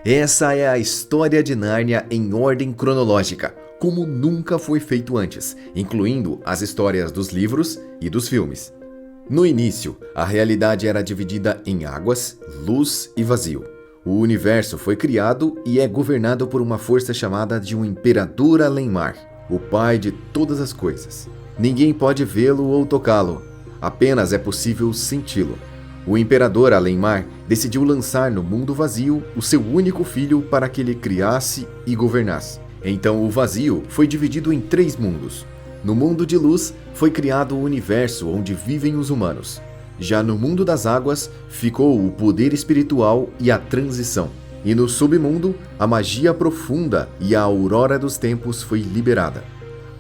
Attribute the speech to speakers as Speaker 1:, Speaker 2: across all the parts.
Speaker 1: Essa é a história de Nárnia em ordem cronológica, como nunca foi feito antes, incluindo as histórias dos livros e dos filmes. No início, a realidade era dividida em águas, luz e vazio. O universo foi criado e é governado por uma força chamada de um Imperador Além-Mar, o pai de todas as coisas. Ninguém pode vê-lo ou tocá-lo, apenas é possível senti-lo. O Imperador Além-Mar decidiu lançar no mundo vazio o seu único filho para que ele criasse e governasse. Então o vazio foi dividido em 3 mundos. No mundo de luz foi criado o universo onde vivem os humanos. Já no mundo das águas ficou o poder espiritual e a transição. E no submundo, a magia profunda e a aurora dos tempos foi liberada.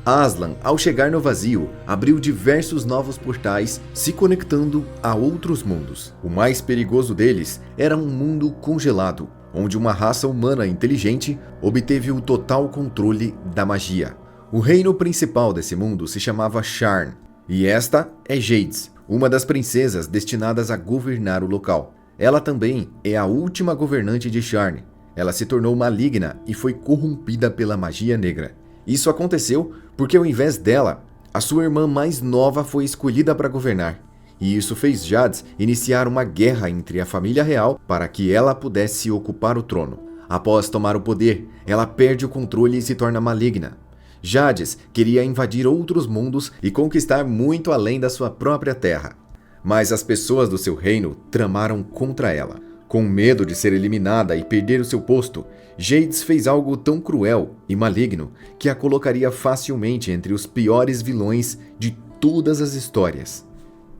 Speaker 1: Aslan, ao chegar no vazio, abriu diversos novos portais, se conectando a outros mundos. O mais perigoso deles era um mundo congelado, onde uma raça humana inteligente obteve o total controle da magia. O reino principal desse mundo se chamava Sharn, e esta é Jades, uma das princesas destinadas a governar o local. Ela também é a última governante de Sharn. Ela se tornou maligna e foi corrompida pela magia negra. Isso aconteceu porque, ao invés dela, a sua irmã mais nova foi escolhida para governar. E isso fez Jades iniciar uma guerra entre a família real para que ela pudesse ocupar o trono. Após tomar o poder, ela perde o controle e se torna maligna. Jades queria invadir outros mundos e conquistar muito além da sua própria terra. Mas as pessoas do seu reino tramaram contra ela. Com medo de ser eliminada e perder o seu posto, Jades fez algo tão cruel e maligno que a colocaria facilmente entre os piores vilões de todas as histórias.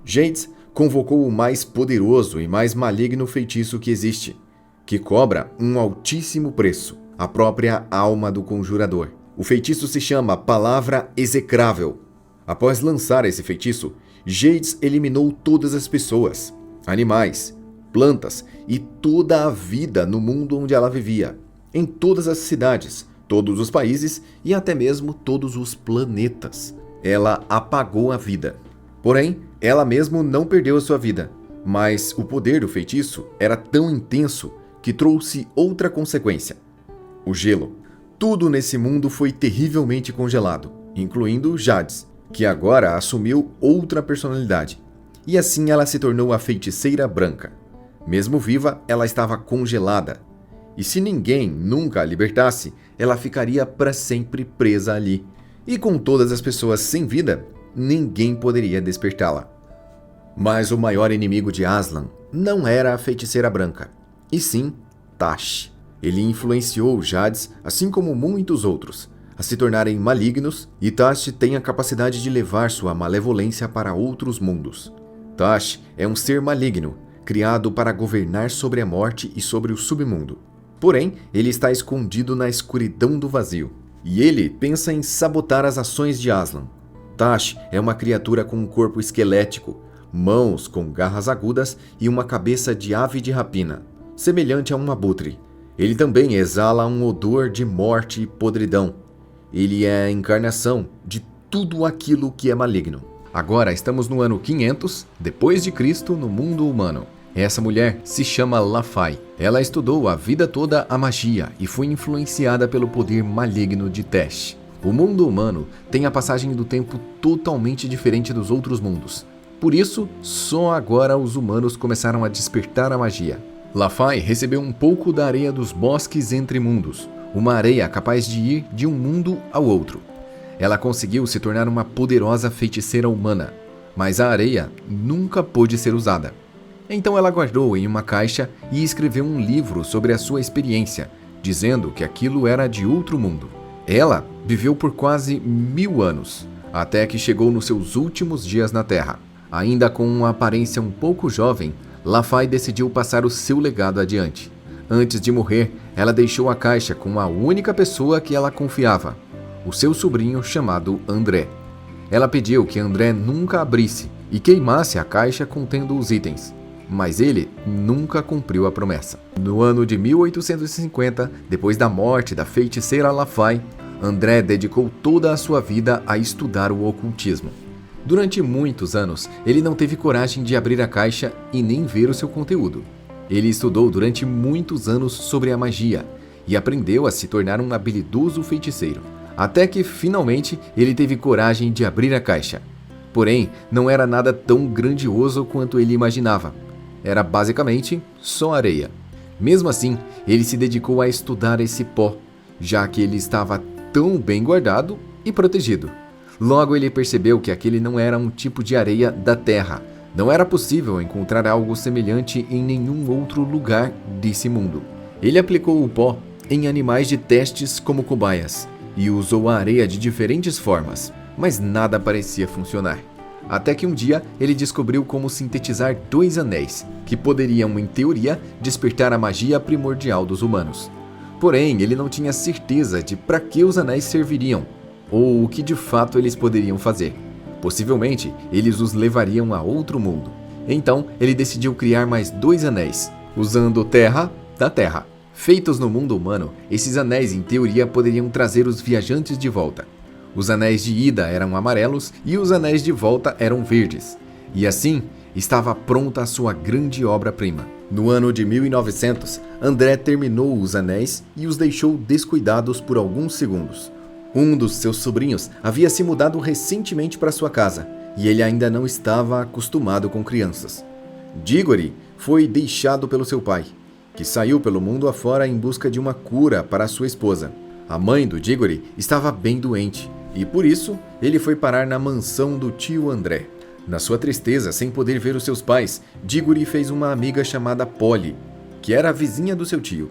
Speaker 1: Jades convocou o mais poderoso e mais maligno feitiço que existe, que cobra um altíssimo preço, a própria alma do conjurador. O feitiço se chama Palavra Execrável. Após lançar esse feitiço, Jades eliminou todas as pessoas, animais, plantas e toda a vida no mundo onde ela vivia, em todas as cidades, todos os países e até mesmo todos os planetas. Ela apagou a vida. Porém, ela mesmo não perdeu a sua vida, mas o poder do feitiço era tão intenso que trouxe outra consequência: o gelo. Tudo nesse mundo foi terrivelmente congelado, incluindo Jades, que agora assumiu outra personalidade. E assim ela se tornou a Feiticeira Branca. Mesmo viva, ela estava congelada. E se ninguém nunca a libertasse, ela ficaria para sempre presa ali. E com todas as pessoas sem vida, ninguém poderia despertá-la. Mas o maior inimigo de Aslan não era a Feiticeira Branca, e sim Tash. Ele influenciou Jades, assim como muitos outros, a se tornarem malignos, e Tash tem a capacidade de levar sua malevolência para outros mundos. Tash é um ser maligno, criado para governar sobre a morte e sobre o submundo. Porém, ele está escondido na escuridão do vazio, e ele pensa em sabotar as ações de Aslan. Tash é uma criatura com um corpo esquelético, mãos com garras agudas e uma cabeça de ave de rapina, semelhante a um abutre. Ele também exala um odor de morte e podridão. Ele é a encarnação de tudo aquilo que é maligno. Agora estamos no ano 500, depois de Cristo, no mundo humano. Essa mulher se chama Lafai. Ela estudou a vida toda a magia e foi influenciada pelo poder maligno de Tesh. O mundo humano tem a passagem do tempo totalmente diferente dos outros mundos. Por isso, só agora os humanos começaram a despertar a magia. Lafai recebeu um pouco da areia dos bosques entre mundos, uma areia capaz de ir de um mundo ao outro. Ela conseguiu se tornar uma poderosa feiticeira humana, mas a areia nunca pôde ser usada. Então ela guardou em uma caixa e escreveu um livro sobre a sua experiência, dizendo que aquilo era de outro mundo. Ela viveu por quase 1000 anos, até que chegou nos seus últimos dias na Terra. Ainda com uma aparência um pouco jovem, Lafai decidiu passar o seu legado adiante. Antes de morrer, ela deixou a caixa com a única pessoa que ela confiava, o seu sobrinho chamado André. Ela pediu que André nunca abrisse e queimasse a caixa contendo os itens, mas ele nunca cumpriu a promessa. No ano de 1850, depois da morte da feiticeira Lafai, André dedicou toda a sua vida a estudar o ocultismo. Durante muitos anos, ele não teve coragem de abrir a caixa e nem ver o seu conteúdo. Ele estudou durante muitos anos sobre a magia e aprendeu a se tornar um habilidoso feiticeiro, até que finalmente ele teve coragem de abrir a caixa. Porém, não era nada tão grandioso quanto ele imaginava. Era basicamente só areia. Mesmo assim, ele se dedicou a estudar esse pó, já que ele estava tão bem guardado e protegido. Logo ele percebeu que aquele não era um tipo de areia da Terra. Não era possível encontrar algo semelhante em nenhum outro lugar desse mundo. Ele aplicou o pó em animais de testes como cobaias e usou a areia de diferentes formas, mas nada parecia funcionar. Até que um dia ele descobriu como sintetizar 2 anéis, que poderiam, em teoria, despertar a magia primordial dos humanos. Porém, ele não tinha certeza de para que os anéis serviriam, ou o que de fato eles poderiam fazer. Possivelmente, eles os levariam a outro mundo. Então, ele decidiu criar mais 2 anéis, usando terra da Terra. Feitos no mundo humano, esses anéis, em teoria, poderiam trazer os viajantes de volta. Os anéis de ida eram amarelos e os anéis de volta eram verdes. E assim, estava pronta a sua grande obra-prima. No ano de 1900, André terminou os anéis e os deixou descuidados por alguns segundos. Um dos seus sobrinhos havia se mudado recentemente para sua casa e ele ainda não estava acostumado com crianças. Diggory foi deixado pelo seu pai, que saiu pelo mundo afora em busca de uma cura para sua esposa. A mãe do Diggory estava bem doente e por isso ele foi parar na mansão do tio André. Na sua tristeza, sem poder ver os seus pais, Diggory fez uma amiga chamada Polly, que era a vizinha do seu tio.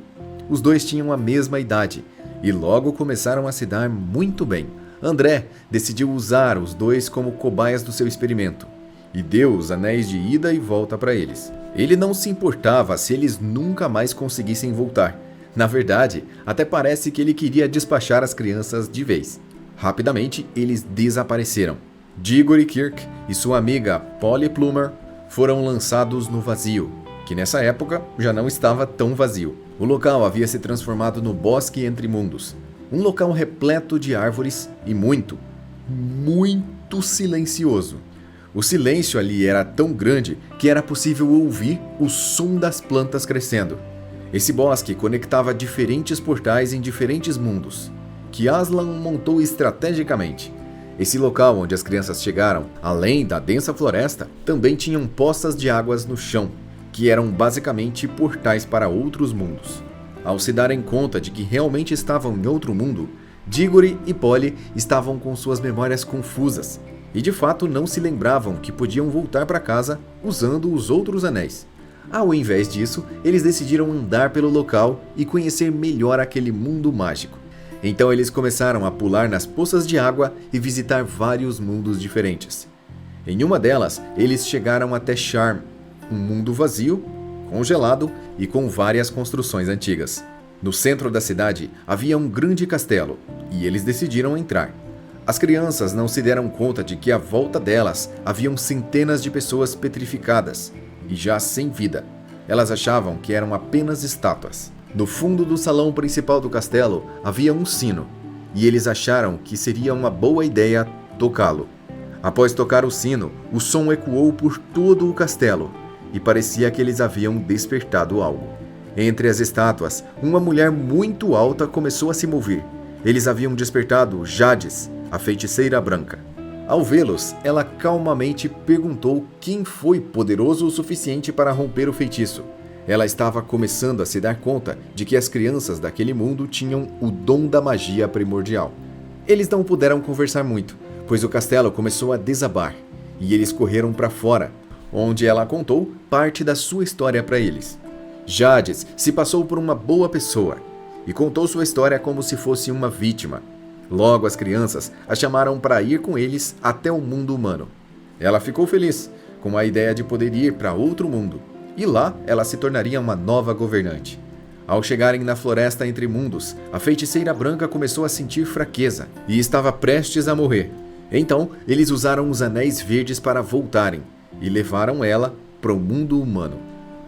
Speaker 1: Os dois tinham a mesma idade e logo começaram a se dar muito bem. André decidiu usar os dois como cobaias do seu experimento e deu os anéis de ida e volta para eles. Ele não se importava se eles nunca mais conseguissem voltar. Na verdade, até parece que ele queria despachar as crianças de vez. Rapidamente, eles desapareceram. Diggory Kirk e sua amiga Polly Plummer foram lançados no vazio, que nessa época já não estava tão vazio. O local havia se transformado no Bosque Entre Mundos, um local repleto de árvores e muito silencioso. O silêncio ali era tão grande que era possível ouvir o som das plantas crescendo. Esse bosque conectava diferentes portais em diferentes mundos, que Aslan montou estrategicamente. Esse local onde as crianças chegaram, além da densa floresta, também tinham poças de águas no chão, que eram basicamente portais para outros mundos. Ao se darem conta de que realmente estavam em outro mundo, Diggory e Polly estavam com suas memórias confusas e de fato não se lembravam que podiam voltar para casa usando os outros anéis. Ao invés disso, eles decidiram andar pelo local e conhecer melhor aquele mundo mágico. Então eles começaram a pular nas poças de água e visitar vários mundos diferentes. Em uma delas, eles chegaram até Charm, um mundo vazio, congelado e com várias construções antigas. No centro da cidade havia um grande castelo e eles decidiram entrar. As crianças não se deram conta de que à volta delas haviam centenas de pessoas petrificadas e já sem vida. Elas achavam que eram apenas estátuas. No fundo do salão principal do castelo havia um sino e eles acharam que seria uma boa ideia tocá-lo. Após tocar o sino, o som ecoou por todo o castelo e parecia que eles haviam despertado algo. Entre as estátuas, uma mulher muito alta começou a se mover. Eles haviam despertado Jadis, a feiticeira branca. Ao vê-los, ela calmamente perguntou quem foi poderoso o suficiente para romper o feitiço. Ela estava começando a se dar conta de que as crianças daquele mundo tinham o dom da magia primordial. Eles não puderam conversar muito, pois o castelo começou a desabar, e eles correram para fora, onde ela contou parte da sua história para eles. Jadis se passou por uma boa pessoa e contou sua história como se fosse uma vítima. Logo as crianças a chamaram para ir com eles até o mundo humano. Ela ficou feliz com a ideia de poder ir para outro mundo, e lá ela se tornaria uma nova governante. Ao chegarem na floresta entre mundos, a feiticeira branca começou a sentir fraqueza e estava prestes a morrer. Então eles usaram os anéis verdes para voltarem e levaram ela para o mundo humano.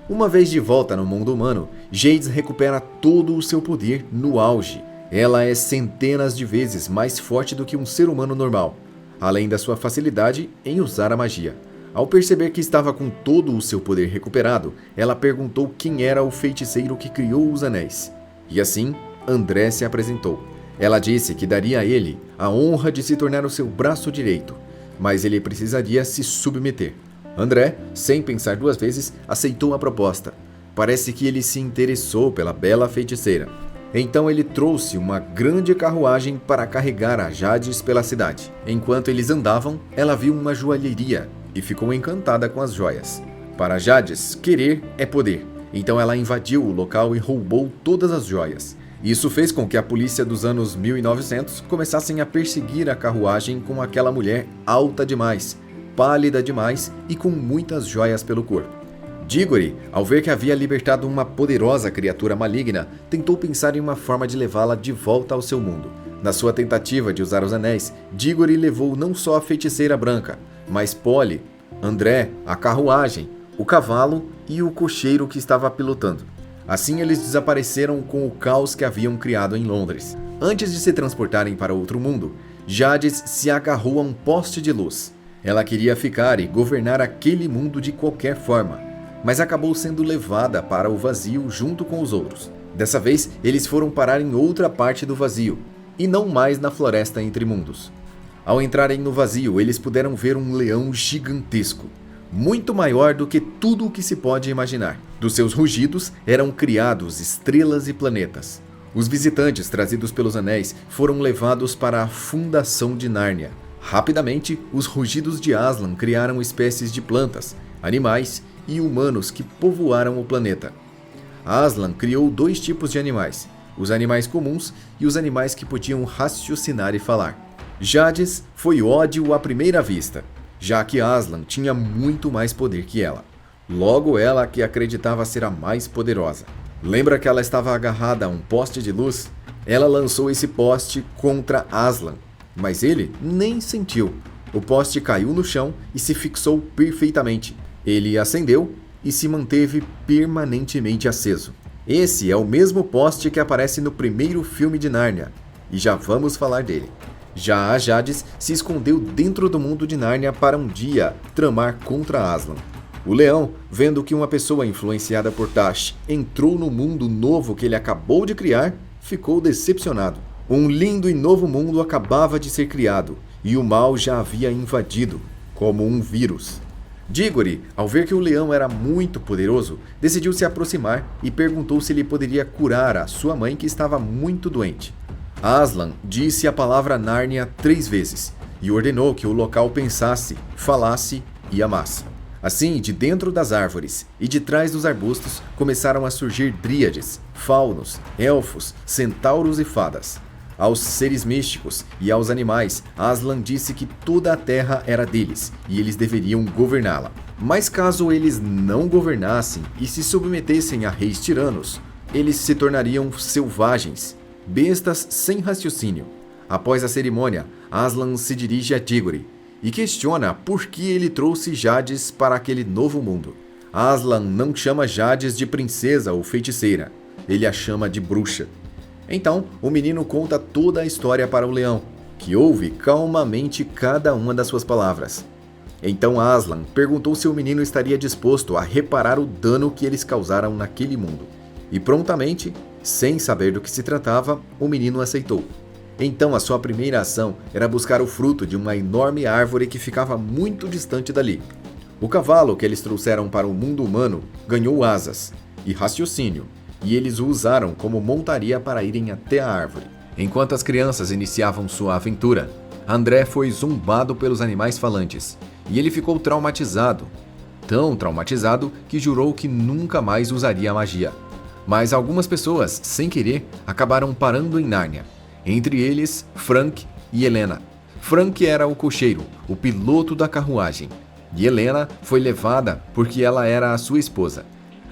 Speaker 1: Uma vez de volta no mundo humano, Jadis recupera todo o seu poder no auge. Ela é centenas de vezes mais forte do que um ser humano normal, além da sua facilidade em usar a magia. Ao perceber que estava com todo o seu poder recuperado, ela perguntou quem era o feiticeiro que criou os anéis. E assim, André se apresentou. Ela disse que daria a ele a honra de se tornar o seu braço direito, mas ele precisaria se submeter. André, sem pensar duas vezes, aceitou a proposta. Parece que ele se interessou pela bela feiticeira. Então ele trouxe uma grande carruagem para carregar a Jadis pela cidade. Enquanto eles andavam, ela viu uma joalheria e ficou encantada com as joias. Para Jadis, querer é poder. Então ela invadiu o local e roubou todas as joias. Isso fez com que a polícia dos anos 1900 começassem a perseguir a carruagem com aquela mulher alta demais, pálida demais e com muitas joias pelo corpo. Diggory, ao ver que havia libertado uma poderosa criatura maligna, tentou pensar em uma forma de levá-la de volta ao seu mundo. Na sua tentativa de usar os anéis, Diggory levou não só a feiticeira branca, mas Polly, André, a carruagem, o cavalo e o cocheiro que estava pilotando. Assim eles desapareceram com o caos que haviam criado em Londres. Antes de se transportarem para outro mundo, Jadis se agarrou a um poste de luz. Ela queria ficar e governar aquele mundo de qualquer forma, mas acabou sendo levada para o vazio junto com os outros. Dessa vez, eles foram parar em outra parte do vazio, e não mais na floresta entre mundos. Ao entrarem no vazio, eles puderam ver um leão gigantesco, muito maior do que tudo o que se pode imaginar. Dos seus rugidos eram criados estrelas e planetas. Os visitantes trazidos pelos anéis foram levados para a fundação de Nárnia. Rapidamente, os rugidos de Aslan criaram espécies de plantas, animais e humanos que povoaram o planeta. Aslan criou 2 tipos de animais, os animais comuns e os animais que podiam raciocinar e falar. Jadis foi ódio à primeira vista, já que Aslan tinha muito mais poder que ela. Logo ela que acreditava ser a mais poderosa. Lembra que ela estava agarrada a um poste de luz? Ela lançou esse poste contra Aslan, mas ele nem sentiu. O poste caiu no chão e se fixou perfeitamente. Ele acendeu e se manteve permanentemente aceso. Esse é o mesmo poste que aparece no primeiro filme de Nárnia, e já vamos falar dele. Já a Jadis se escondeu dentro do mundo de Nárnia para um dia tramar contra Aslan. O leão, vendo que uma pessoa influenciada por Tash entrou no mundo novo que ele acabou de criar, ficou decepcionado. Um lindo e novo mundo acabava de ser criado, e o mal já havia invadido, como um vírus. Diggory, ao ver que o leão era muito poderoso, decidiu se aproximar e perguntou se ele poderia curar a sua mãe que estava muito doente. Aslan disse a palavra Nárnia 3 vezes e ordenou que o local pensasse, falasse e amasse. Assim, de dentro das árvores e de trás dos arbustos começaram a surgir dríades, faunos, elfos, centauros e fadas. Aos seres místicos e aos animais, Aslan disse que toda a terra era deles e eles deveriam governá-la. Mas caso eles não governassem e se submetessem a reis tiranos, eles se tornariam selvagens, bestas sem raciocínio. Após a cerimônia, Aslan se dirige a Diggory e questiona por que ele trouxe Jadis para aquele novo mundo. Aslan não chama Jadis de princesa ou feiticeira, ele a chama de bruxa. Então, o menino conta toda a história para o leão, que ouve calmamente cada uma das suas palavras. Então Aslan perguntou se o menino estaria disposto a reparar o dano que eles causaram naquele mundo. E prontamente, sem saber do que se tratava, o menino aceitou. Então a sua primeira ação era buscar o fruto de uma enorme árvore que ficava muito distante dali. O cavalo que eles trouxeram para o mundo humano ganhou asas e raciocínio, e eles o usaram como montaria para irem até a árvore. Enquanto as crianças iniciavam sua aventura, André foi zombado pelos animais falantes, e ele ficou traumatizado. Tão traumatizado que jurou que nunca mais usaria a magia. Mas algumas pessoas, sem querer, acabaram parando em Nárnia. Entre eles, Frank e Helena. Frank era o cocheiro, o piloto da carruagem, e Helena foi levada porque ela era a sua esposa.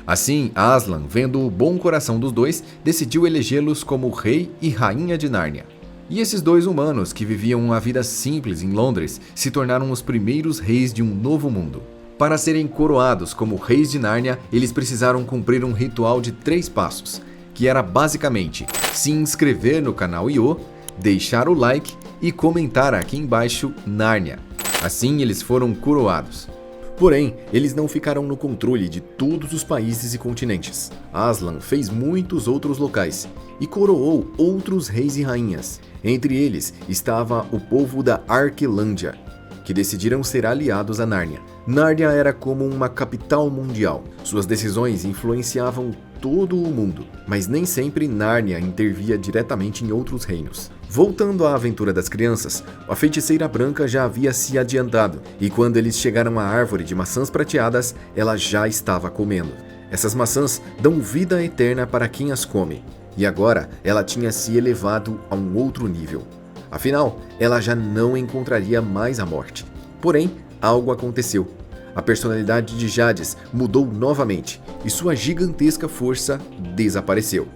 Speaker 1: Assim, Aslan, vendo o bom coração dos dois, decidiu elegê-los como rei e rainha de Nárnia. E esses 2 humanos que viviam uma vida simples em Londres se tornaram os primeiros reis de um novo mundo. Para serem coroados como reis de Nárnia, eles precisaram cumprir um ritual de 3 passos, que era basicamente se inscrever no canal Io, deixar o like e comentar aqui embaixo Nárnia. Assim eles foram coroados. Porém, eles não ficaram no controle de todos os países e continentes. Aslan fez muitos outros locais e coroou outros reis e rainhas. Entre eles estava o povo da Arquelândia, que decidiram ser aliados a Nárnia. Nárnia era como uma capital mundial. Suas decisões influenciavam todo o mundo, mas nem sempre Nárnia intervia diretamente em outros reinos. Voltando à aventura das crianças, a feiticeira branca já havia se adiantado, e quando eles chegaram à árvore de maçãs prateadas, ela já estava comendo. Essas maçãs dão vida eterna para quem as come, e agora ela tinha se elevado a um outro nível. Afinal, ela já não encontraria mais a morte. Porém, algo aconteceu. A personalidade de Jadis mudou novamente e sua gigantesca força desapareceu.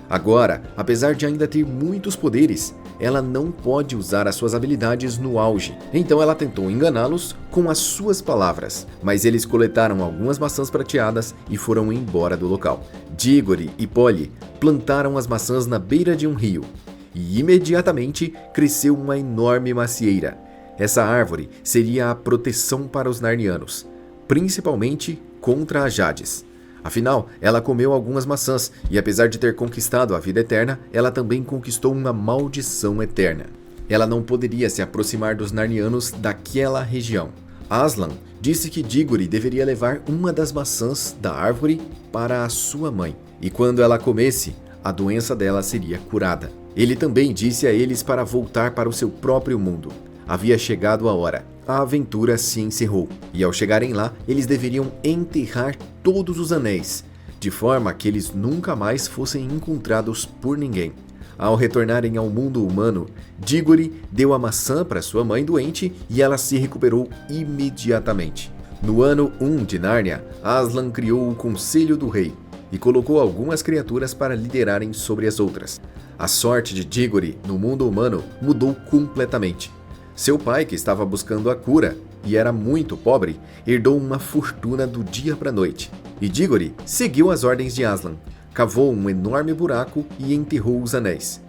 Speaker 1: Agora, apesar de ainda ter muitos poderes, ela não pode usar as suas habilidades no auge. Então ela tentou enganá-los com as suas palavras, mas eles coletaram algumas maçãs prateadas e foram embora do local. Digory e Polly plantaram as maçãs na beira de um rio e imediatamente cresceu uma enorme macieira. Essa árvore seria a proteção para os narnianos, principalmente contra a Jadis. Afinal, ela comeu algumas maçãs e, apesar de ter conquistado a vida eterna, ela também conquistou uma maldição eterna. Ela não poderia se aproximar dos narnianos daquela região. Aslan disse que Digory deveria levar uma das maçãs da árvore para a sua mãe, e quando ela comesse, a doença dela seria curada. Ele também disse a eles para voltar para o seu próprio mundo. Havia chegado a hora. A aventura se encerrou, e ao chegarem lá, eles deveriam enterrar todos os anéis, de forma que eles nunca mais fossem encontrados por ninguém. Ao retornarem ao mundo humano, Digory deu a maçã para sua mãe doente e ela se recuperou imediatamente. No ano 1 de Nárnia, Aslan criou o Conselho do Rei e colocou algumas criaturas para liderarem sobre as outras. A sorte de Digory no mundo humano mudou completamente. Seu pai, que estava buscando a cura e era muito pobre, herdou uma fortuna do dia para a noite. E Digory seguiu as ordens de Aslan, cavou um enorme buraco e enterrou os anéis.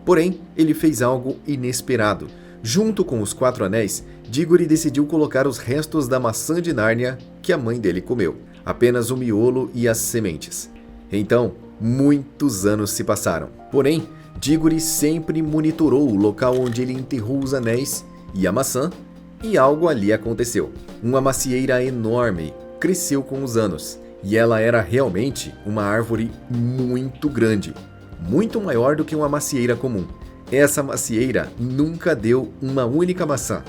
Speaker 1: Porém, ele fez algo inesperado. Junto com os 4 anéis, Digory decidiu colocar os restos da maçã de Nárnia que a mãe dele comeu, apenas o miolo e as sementes. Então, muitos anos se passaram. Porém, Digory sempre monitorou o local onde ele enterrou os anéis e a maçã, e algo ali aconteceu. Uma macieira enorme cresceu com os anos, e ela era realmente uma árvore muito grande, muito maior do que uma macieira comum. Essa macieira nunca deu uma única maçã.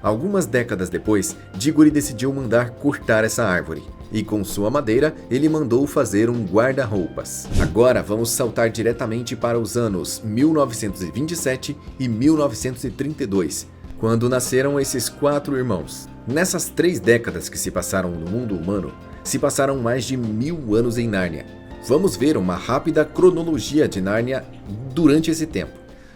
Speaker 1: Algumas décadas depois, Digory decidiu mandar cortar essa árvore, e com sua madeira ele mandou fazer um guarda-roupas. Agora vamos saltar diretamente para os anos 1927 e 1932, quando nasceram esses 4 irmãos. Nessas 3 décadas que se passaram no mundo humano, se passaram mais de 1000 anos em Nárnia. Vamos ver uma rápida cronologia de Nárnia durante esse tempo.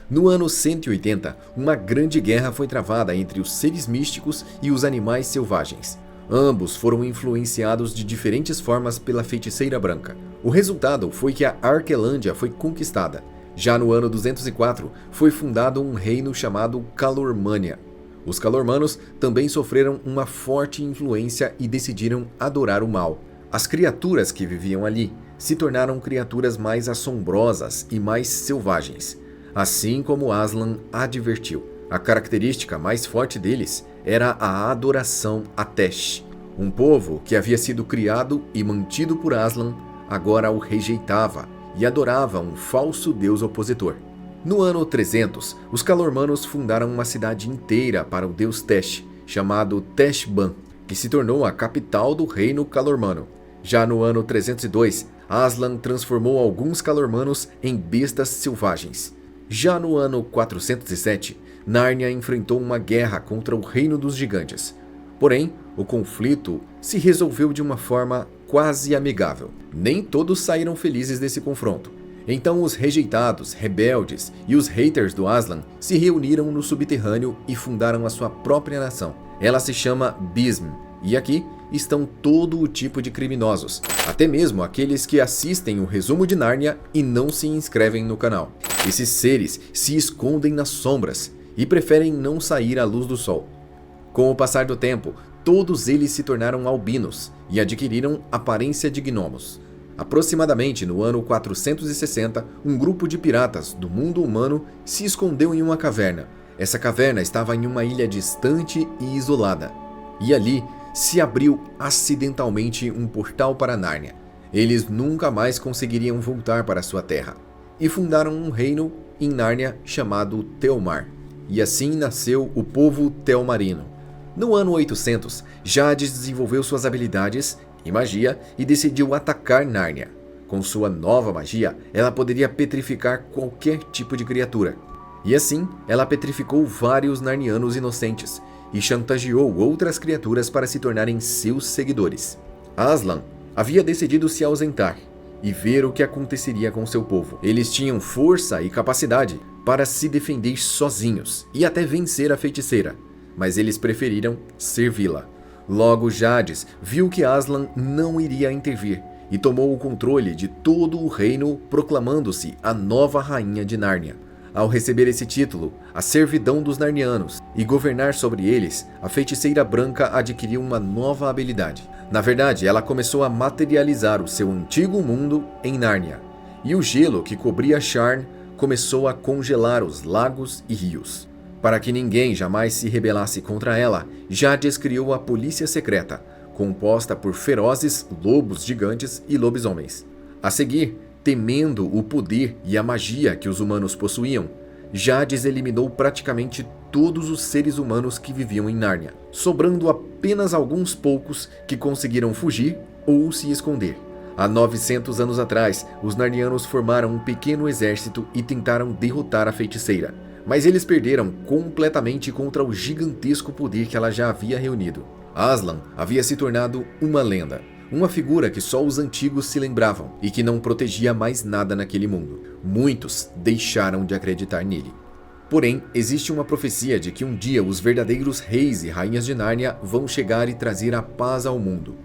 Speaker 1: No ano 180, uma grande guerra foi travada entre os seres místicos e os animais selvagens. Ambos foram influenciados de diferentes formas pela feiticeira branca. O resultado foi que a Arquelândia foi conquistada. Já no ano 204, foi fundado um reino chamado Calormânia. Os Calormanos também sofreram uma forte influência e decidiram adorar o mal. As criaturas que viviam ali se tornaram criaturas mais assombrosas e mais selvagens, assim como Aslan advertiu. A característica mais forte deles era a adoração a Tesh. Um povo que havia sido criado e mantido por Aslan, agora o rejeitava e adorava um falso deus opositor. No ano 300, os Calormanos fundaram uma cidade inteira para o deus Tesh, chamado Teshban, que se tornou a capital do reino Calormano. Já no ano 302, Aslan transformou alguns Calormanos em bestas selvagens. Já no ano 407, Nárnia enfrentou uma guerra contra o Reino dos Gigantes. Porém, o conflito se resolveu de uma forma quase amigável. Nem todos saíram felizes desse confronto. Então os rejeitados, rebeldes e os haters do Aslan se reuniram no subterrâneo e fundaram a sua própria nação. Ela se chama Bism, e aqui estão todo o tipo de criminosos, até mesmo aqueles que assistem o resumo de Nárnia e não se inscrevem no canal. Esses seres se escondem nas sombras e preferem não sair à luz do sol. Com o passar do tempo, Todos eles se tornaram albinos e adquiriram aparência de gnomos. Aproximadamente no ano 460, um grupo de piratas do mundo humano se escondeu em uma caverna. Essa caverna estava em uma ilha distante e isolada. E ali se abriu acidentalmente um portal para Nárnia. Eles nunca mais conseguiriam voltar para sua terra. E fundaram um reino em Nárnia chamado Telmar. E assim nasceu o povo telmarino. No ano 800, Jadis desenvolveu suas habilidades e magia e decidiu atacar Nárnia. Com sua nova magia, ela poderia petrificar qualquer tipo de criatura. E assim, ela petrificou vários narnianos inocentes e chantageou outras criaturas para se tornarem seus seguidores. Aslan havia decidido se ausentar e ver o que aconteceria com seu povo. Eles tinham força e capacidade para se defender sozinhos e até vencer a feiticeira, mas eles preferiram servi-la. Logo, Jadis viu que Aslan não iria intervir e tomou o controle de todo o reino, proclamando-se a nova rainha de Nárnia. Ao receber esse título, a servidão dos narnianos, e governar sobre eles, a feiticeira branca adquiriu uma nova habilidade. Na verdade, ela começou a materializar o seu antigo mundo em Nárnia, e o gelo que cobria Sharn começou a congelar os lagos e rios. Para que ninguém jamais se rebelasse contra ela, Jadis criou a Polícia Secreta, composta por ferozes lobos gigantes e lobisomens. A seguir, temendo o poder e a magia que os humanos possuíam, Jadis eliminou praticamente todos os seres humanos que viviam em Nárnia, sobrando apenas alguns poucos que conseguiram fugir ou se esconder. Há 900 anos atrás, os narnianos formaram um pequeno exército e tentaram derrotar a feiticeira, mas eles perderam completamente contra o gigantesco poder que ela já havia reunido. Aslan havia se tornado uma lenda, uma figura que só os antigos se lembravam e que não protegia mais nada naquele mundo. Muitos deixaram de acreditar nele. Porém, existe uma profecia de que um dia os verdadeiros reis e rainhas de Nárnia vão chegar e trazer a paz ao mundo.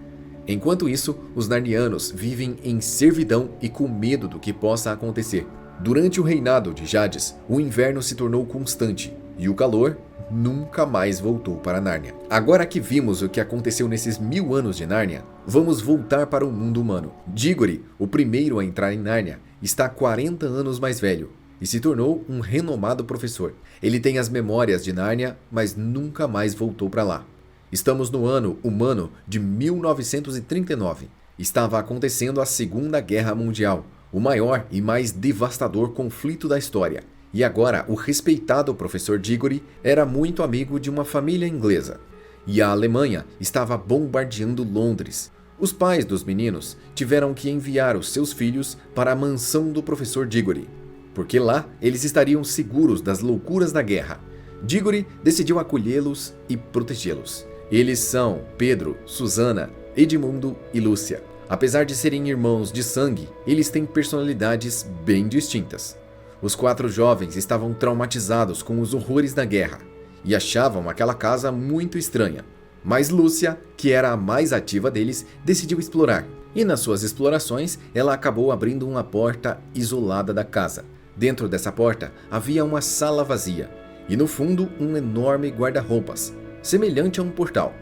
Speaker 1: Enquanto isso, os narnianos vivem em servidão e com medo do que possa acontecer. Durante o reinado de Jadis, o inverno se tornou constante e o calor nunca mais voltou para Nárnia. Agora que vimos o que aconteceu nesses 1000 anos de Nárnia, vamos voltar para o mundo humano. Digory, o primeiro a entrar em Nárnia, está 40 anos mais velho e se tornou um renomado professor. Ele tem as memórias de Nárnia, mas nunca mais voltou para lá. Estamos no ano humano de 1939. Estava acontecendo a Segunda Guerra Mundial, o maior e mais devastador conflito da história. E agora, o respeitado professor Digory era muito amigo de uma família inglesa. E a Alemanha estava bombardeando Londres. Os pais dos meninos tiveram que enviar os seus filhos para a mansão do professor Digory, porque lá eles estariam seguros das loucuras da guerra. Digory decidiu acolhê-los e protegê-los. Eles são Pedro, Susana, Edmundo e Lúcia. Apesar de serem irmãos de sangue, eles têm personalidades bem distintas. Os 4 jovens estavam traumatizados com os horrores da guerra e achavam aquela casa muito estranha. Mas Lúcia, que era a mais ativa deles, decidiu explorar. E nas suas explorações, ela acabou abrindo uma porta isolada da casa. Dentro dessa porta havia uma sala vazia e no fundo um enorme guarda-roupas, semelhante a um portal.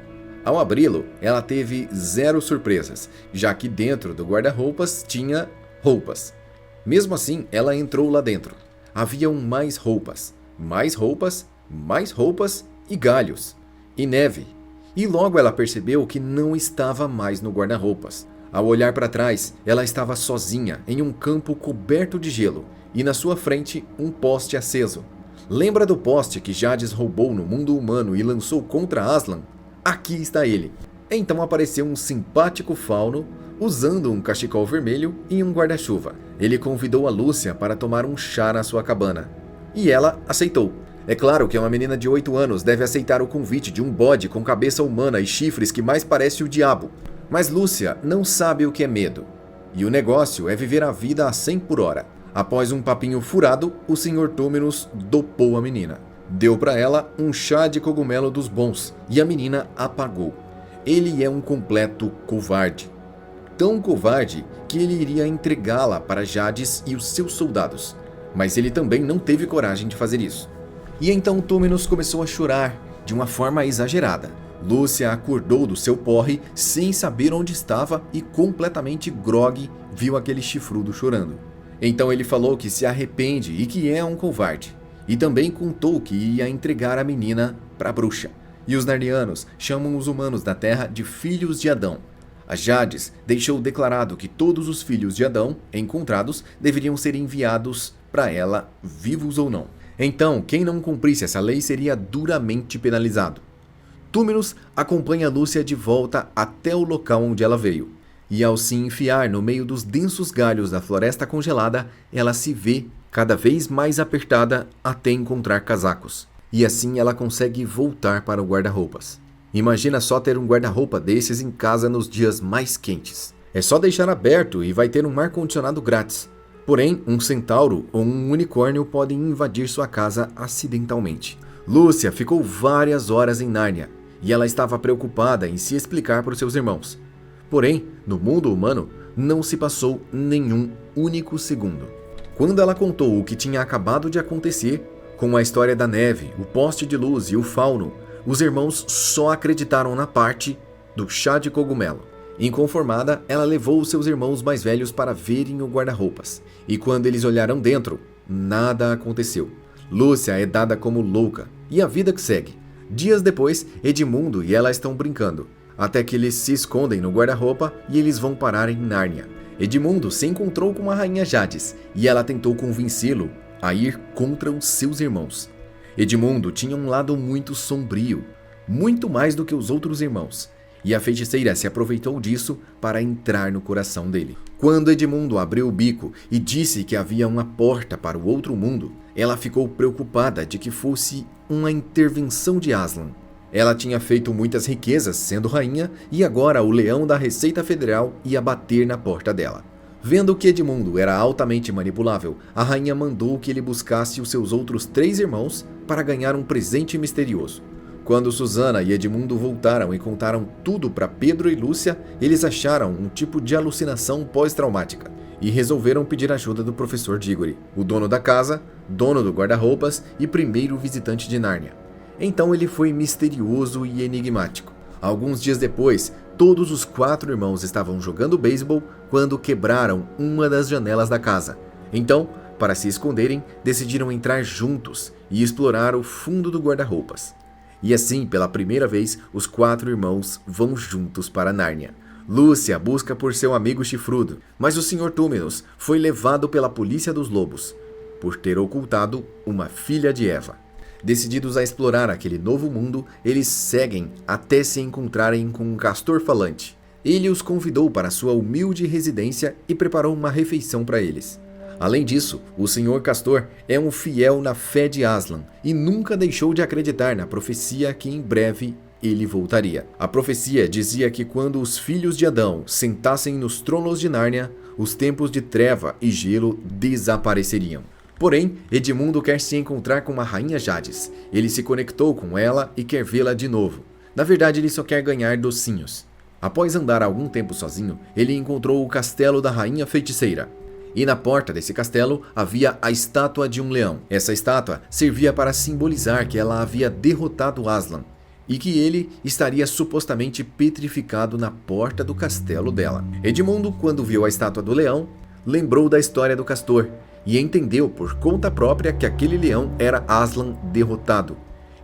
Speaker 1: Ao abri-lo, ela teve 0 surpresas, já que dentro do guarda-roupas tinha roupas. Mesmo assim, ela entrou lá dentro. Haviam mais roupas, mais roupas, mais roupas e galhos, e neve. E logo ela percebeu que não estava mais no guarda-roupas. Ao olhar para trás, ela estava sozinha em um campo coberto de gelo, e na sua frente um poste aceso. Lembra do poste que Jadis roubou no mundo humano e lançou contra Aslan? Aqui está ele. Então apareceu um simpático fauno usando um cachecol vermelho e um guarda-chuva. Ele convidou a Lúcia para tomar um chá na sua cabana. E ela aceitou. É claro que uma menina de 8 anos deve aceitar o convite de um bode com cabeça humana e chifres que mais parece o diabo. Mas Lúcia não sabe o que é medo. E o negócio é viver a vida a 100 por hora. Após um papinho furado, o Sr. Túmeros dopou a menina. Deu para ela um chá de cogumelo dos bons e a menina apagou. Ele é um completo covarde. Tão covarde que ele iria entregá-la para Jadis e os seus soldados. Mas ele também não teve coragem de fazer isso. E então Túmenos começou a chorar de uma forma exagerada. Lúcia acordou do seu porre sem saber onde estava e completamente grogue viu aquele chifrudo chorando. Então ele falou que se arrepende e que é um covarde. E também contou que ia entregar a menina para a bruxa. E os narnianos chamam os humanos da Terra de filhos de Adão. A Jades deixou declarado que todos os filhos de Adão encontrados deveriam ser enviados para ela, vivos ou não. Então, quem não cumprisse essa lei seria duramente penalizado. Túmenos acompanha Lúcia de volta até o local onde ela veio. E ao se enfiar no meio dos densos galhos da floresta congelada, ela se vê cada vez mais apertada até encontrar casacos. E assim ela consegue voltar para o guarda-roupas. Imagina só ter um guarda-roupa desses em casa nos dias mais quentes. É só deixar aberto e vai ter um ar-condicionado grátis. Porém, um centauro ou um unicórnio podem invadir sua casa acidentalmente. Lúcia ficou várias horas em Nárnia e ela estava preocupada em se explicar para os seus irmãos. Porém, no mundo humano, não se passou nenhum único segundo. Quando ela contou o que tinha acabado de acontecer, com a história da neve, o poste de luz e o fauno, os irmãos só acreditaram na parte do chá de cogumelo. Inconformada, ela levou os seus irmãos mais velhos para verem o guarda-roupas. E quando eles olharam dentro, nada aconteceu. Lúcia é dada como louca, e a vida que segue. Dias depois, Edmundo e ela estão brincando, até que eles se escondem no guarda-roupa e eles vão parar em Nárnia. Edmundo se encontrou com a rainha Jades, e ela tentou convencê-lo a ir contra os seus irmãos. Edmundo tinha um lado muito sombrio, muito mais do que os outros irmãos, e a feiticeira se aproveitou disso para entrar no coração dele. Quando Edmundo abriu o bico e disse que havia uma porta para o outro mundo, ela ficou preocupada de que fosse uma intervenção de Aslan. Ela tinha feito muitas riquezas sendo rainha e agora o leão da Receita Federal ia bater na porta dela. Vendo que Edmundo era altamente manipulável, a rainha mandou que ele buscasse os seus outros 3 irmãos para ganhar um presente misterioso. Quando Susana e Edmundo voltaram e contaram tudo para Pedro e Lúcia, eles acharam um tipo de alucinação pós-traumática e resolveram pedir ajuda do professor Diggory, o dono da casa, dono do guarda-roupas e primeiro visitante de Nárnia. Então ele foi misterioso e enigmático. Alguns dias depois, todos os 4 irmãos estavam jogando beisebol quando quebraram uma das janelas da casa. Então, para se esconderem, decidiram entrar juntos e explorar o fundo do guarda-roupas. E assim, pela primeira vez, os 4 irmãos vão juntos para Nárnia. Lúcia busca por seu amigo chifrudo, mas o Sr. Túmenos foi levado pela polícia dos lobos, por ter ocultado uma filha de Eva. Decididos a explorar aquele novo mundo, eles seguem até se encontrarem com um castor falante. Ele os convidou para sua humilde residência e preparou uma refeição para eles. Além disso, o Sr. Castor é um fiel na fé de Aslan e nunca deixou de acreditar na profecia que em breve ele voltaria. A profecia dizia que quando os filhos de Adão sentassem nos tronos de Nárnia, os tempos de treva e gelo desapareceriam. Porém, Edmundo quer se encontrar com a rainha Jades. Ele se conectou com ela e quer vê-la de novo. Na verdade, ele só quer ganhar docinhos. Após andar algum tempo sozinho, ele encontrou o castelo da rainha feiticeira. E na porta desse castelo havia a estátua de um leão. Essa estátua servia para simbolizar que ela havia derrotado Aslan e que ele estaria supostamente petrificado na porta do castelo dela. Edmundo, quando viu a estátua do leão, lembrou da história do castor e entendeu por conta própria que aquele leão era Aslan derrotado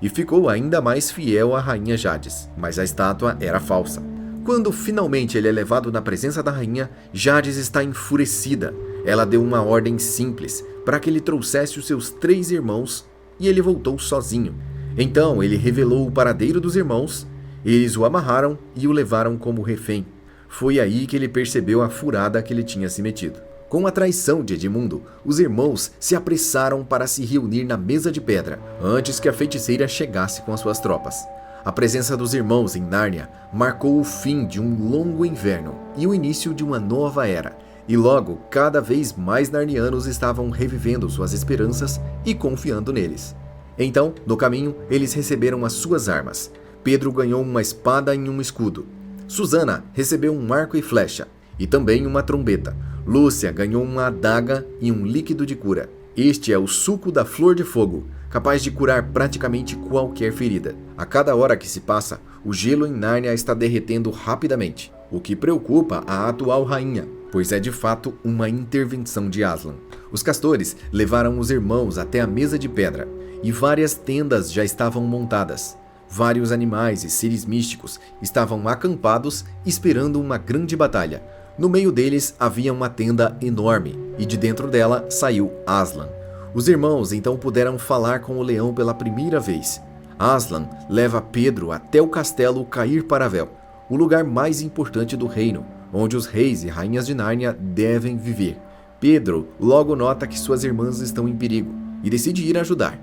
Speaker 1: e ficou ainda mais fiel à rainha Jades, mas a estátua era falsa. Quando finalmente ele é levado na presença da rainha, Jades está enfurecida. Ela deu uma ordem simples para que ele trouxesse os seus 3 irmãos e ele voltou sozinho. Então ele revelou o paradeiro dos irmãos, eles o amarraram e o levaram como refém. Foi aí que ele percebeu a furada que ele tinha se metido. Com a traição de Edmundo, os irmãos se apressaram para se reunir na mesa de pedra antes que a feiticeira chegasse com as suas tropas. A presença dos irmãos em Nárnia marcou o fim de um longo inverno e o início de uma nova era. E logo, cada vez mais narnianos estavam revivendo suas esperanças e confiando neles. Então, no caminho, eles receberam as suas armas. Pedro ganhou uma espada e um escudo. Susana recebeu um arco e flecha, e também uma trombeta. Lúcia ganhou uma adaga e um líquido de cura. Este é o suco da flor de fogo. capaz de curar praticamente qualquer ferida. A cada hora que se passa, o gelo em Nárnia está derretendo rapidamente, o que preocupa a atual rainha, pois é de fato uma intervenção de Aslan. Os castores levaram os irmãos até a mesa de pedra, e várias tendas já estavam montadas. Vários animais e seres místicos estavam acampados esperando uma grande batalha. No meio deles havia uma tenda enorme, e de dentro dela saiu Aslan. Os irmãos então puderam falar com o leão pela primeira vez. Aslan leva Pedro até o castelo Cair Paravel, o lugar mais importante do reino, onde os reis e rainhas de Nárnia devem viver. Pedro logo nota que suas irmãs estão em perigo e decide ir ajudar.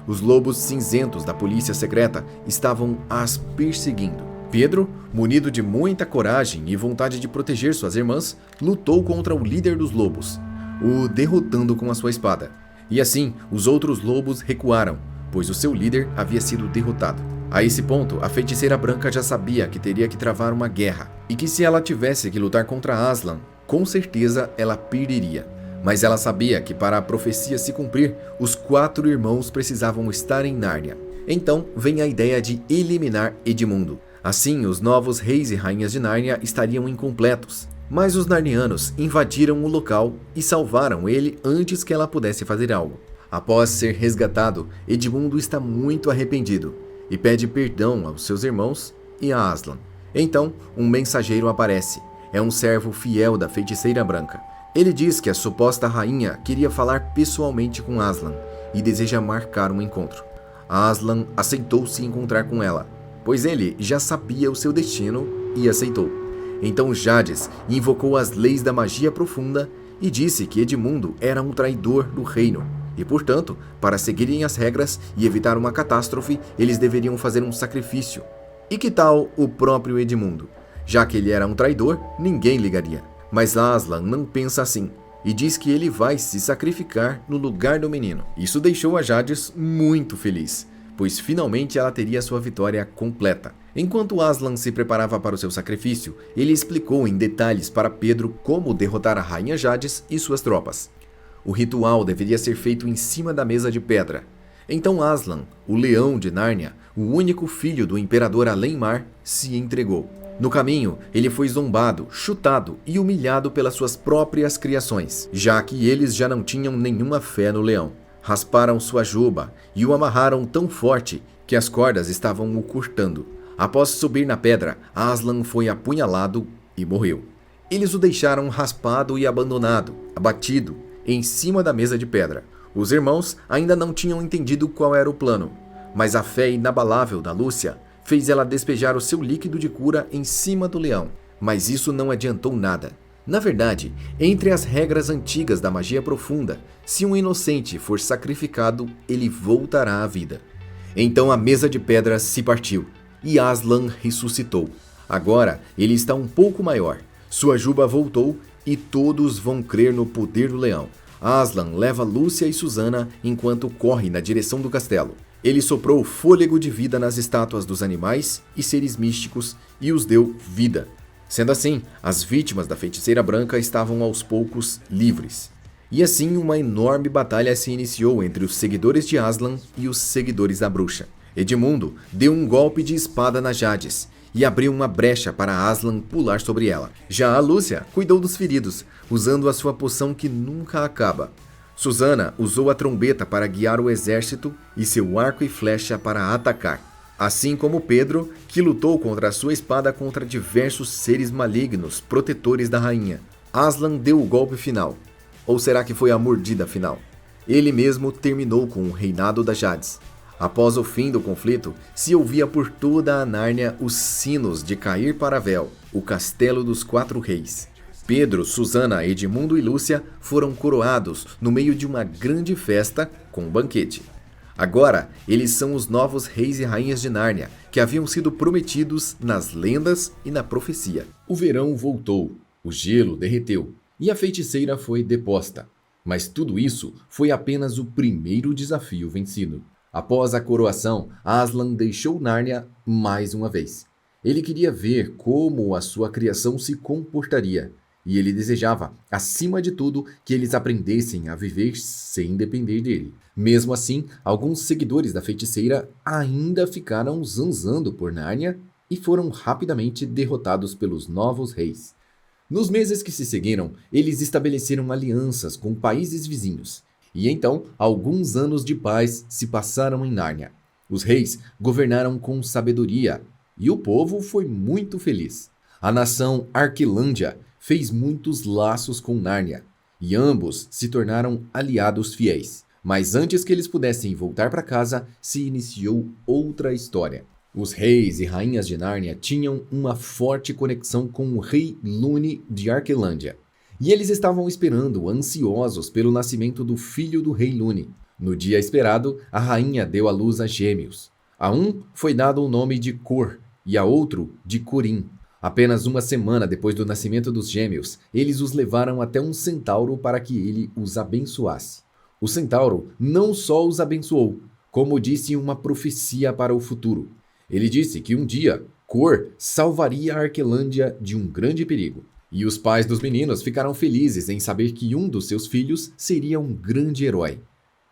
Speaker 1: Os lobos cinzentos da polícia secreta estavam as perseguindo. Pedro, munido de muita coragem e vontade de proteger suas irmãs, lutou contra o líder dos lobos, o derrotando com a sua espada. E assim, os outros lobos recuaram, pois o seu líder havia sido derrotado. A esse ponto, a feiticeira branca já sabia que teria que travar uma guerra, e que se ela tivesse que lutar contra Aslan, com certeza ela perderia. Mas ela sabia que para a profecia se cumprir, os 4 irmãos precisavam estar em Nárnia. Então vem a ideia de eliminar Edmundo. Assim, os novos reis e rainhas de Nárnia estariam incompletos. Mas os narnianos invadiram o local e salvaram ele antes que ela pudesse fazer algo. Após ser resgatado, Edmundo está muito arrependido e pede perdão aos seus irmãos e a Aslan. Então, um mensageiro aparece. É um servo fiel da feiticeira branca. Ele diz que a suposta rainha queria falar pessoalmente com Aslan e deseja marcar um encontro. Aslan aceitou se encontrar com ela, pois ele já sabia o seu destino e aceitou. Então Jadis invocou as leis da magia profunda e disse que Edmundo era um traidor do reino e, portanto, para seguirem as regras e evitar uma catástrofe, eles deveriam fazer um sacrifício. E que tal o próprio Edmundo? Já que ele era um traidor, ninguém ligaria. Mas Aslan não pensa assim e diz que ele vai se sacrificar no lugar do menino. Isso deixou a Jadis muito feliz, pois finalmente ela teria sua vitória completa. Enquanto Aslan se preparava para o seu sacrifício, ele explicou em detalhes para Pedro como derrotar a rainha Jadis e suas tropas. O ritual deveria ser feito em cima da mesa de pedra. Então Aslan, o leão de Nárnia, o único filho do imperador Além-Mar, se entregou. No caminho, ele foi zombado, chutado e humilhado pelas suas próprias criações, já que eles já não tinham nenhuma fé no leão. Rasparam sua juba e o amarraram tão forte que as cordas estavam o cortando. Após subir na pedra, Aslan foi apunhalado e morreu. Eles o deixaram raspado e abandonado, abatido, em cima da mesa de pedra. Os irmãos ainda não tinham entendido qual era o plano, mas a fé inabalável da Lúcia fez ela despejar o seu líquido de cura em cima do leão. Mas isso não adiantou nada. Na verdade, entre as regras antigas da magia profunda, se um inocente for sacrificado, ele voltará à vida. Então a mesa de pedra se partiu e Aslan ressuscitou. Agora ele está um pouco maior. Sua juba voltou e todos vão crer no poder do leão. Aslan leva Lúcia e Susana enquanto corre na direção do castelo. Ele soprou fôlego de vida nas estátuas dos animais e seres místicos e os deu vida. Sendo assim, as vítimas da feiticeira branca estavam aos poucos livres. E assim uma enorme batalha se iniciou entre os seguidores de Aslan e os seguidores da bruxa. Edmundo deu um golpe de espada na Jadis e abriu uma brecha para Aslan pular sobre ela. Já a Lúcia cuidou dos feridos, usando a sua poção que nunca acaba. Susana usou a trombeta para guiar o exército e seu arco e flecha para atacar. Assim como Pedro, que lutou contra a sua espada contra diversos seres malignos, protetores da rainha. Aslan deu o golpe final. Ou será que foi a mordida final? Ele mesmo terminou com o reinado da Jadis. Após o fim do conflito, se ouvia por toda a Nárnia os sinos de Cair Paravel, o castelo dos 4 reis. Pedro, Susana, Edmundo e Lúcia foram coroados no meio de uma grande festa com um banquete. Agora, eles são os novos reis e rainhas de Nárnia, que haviam sido prometidos nas lendas e na profecia. O verão voltou, o gelo derreteu e a feiticeira foi deposta. Mas tudo isso foi apenas o primeiro desafio vencido. Após a coroação, Aslan deixou Nárnia mais uma vez. Ele queria ver como a sua criação se comportaria. e ele desejava, acima de tudo, que eles aprendessem a viver sem depender dele. Mesmo assim, alguns seguidores da feiticeira ainda ficaram zanzando por Nárnia e foram rapidamente derrotados pelos novos reis. Nos meses que se seguiram, eles estabeleceram alianças com países vizinhos. E então, alguns anos de paz se passaram em Nárnia. Os reis governaram com sabedoria e o povo foi muito feliz. A nação Arquelândia fez muitos laços com Nárnia e ambos se tornaram aliados fiéis. Mas antes que eles pudessem voltar para casa, se iniciou outra história. Os reis e rainhas de Nárnia tinham uma forte conexão com o rei Lune de Arquelândia. E eles estavam esperando, ansiosos, pelo nascimento do filho do rei Lune. No dia esperado, a rainha deu à luz a gêmeos. A um foi dado o nome de Cor e a outro de Corim. Apenas uma semana depois do nascimento dos gêmeos, eles os levaram até um centauro para que ele os abençoasse. O centauro não só os abençoou, como disse uma profecia para o futuro. Ele disse que um dia, Cor salvaria a Arquelândia de um grande perigo. E os pais dos meninos ficaram felizes em saber que um dos seus filhos seria um grande herói.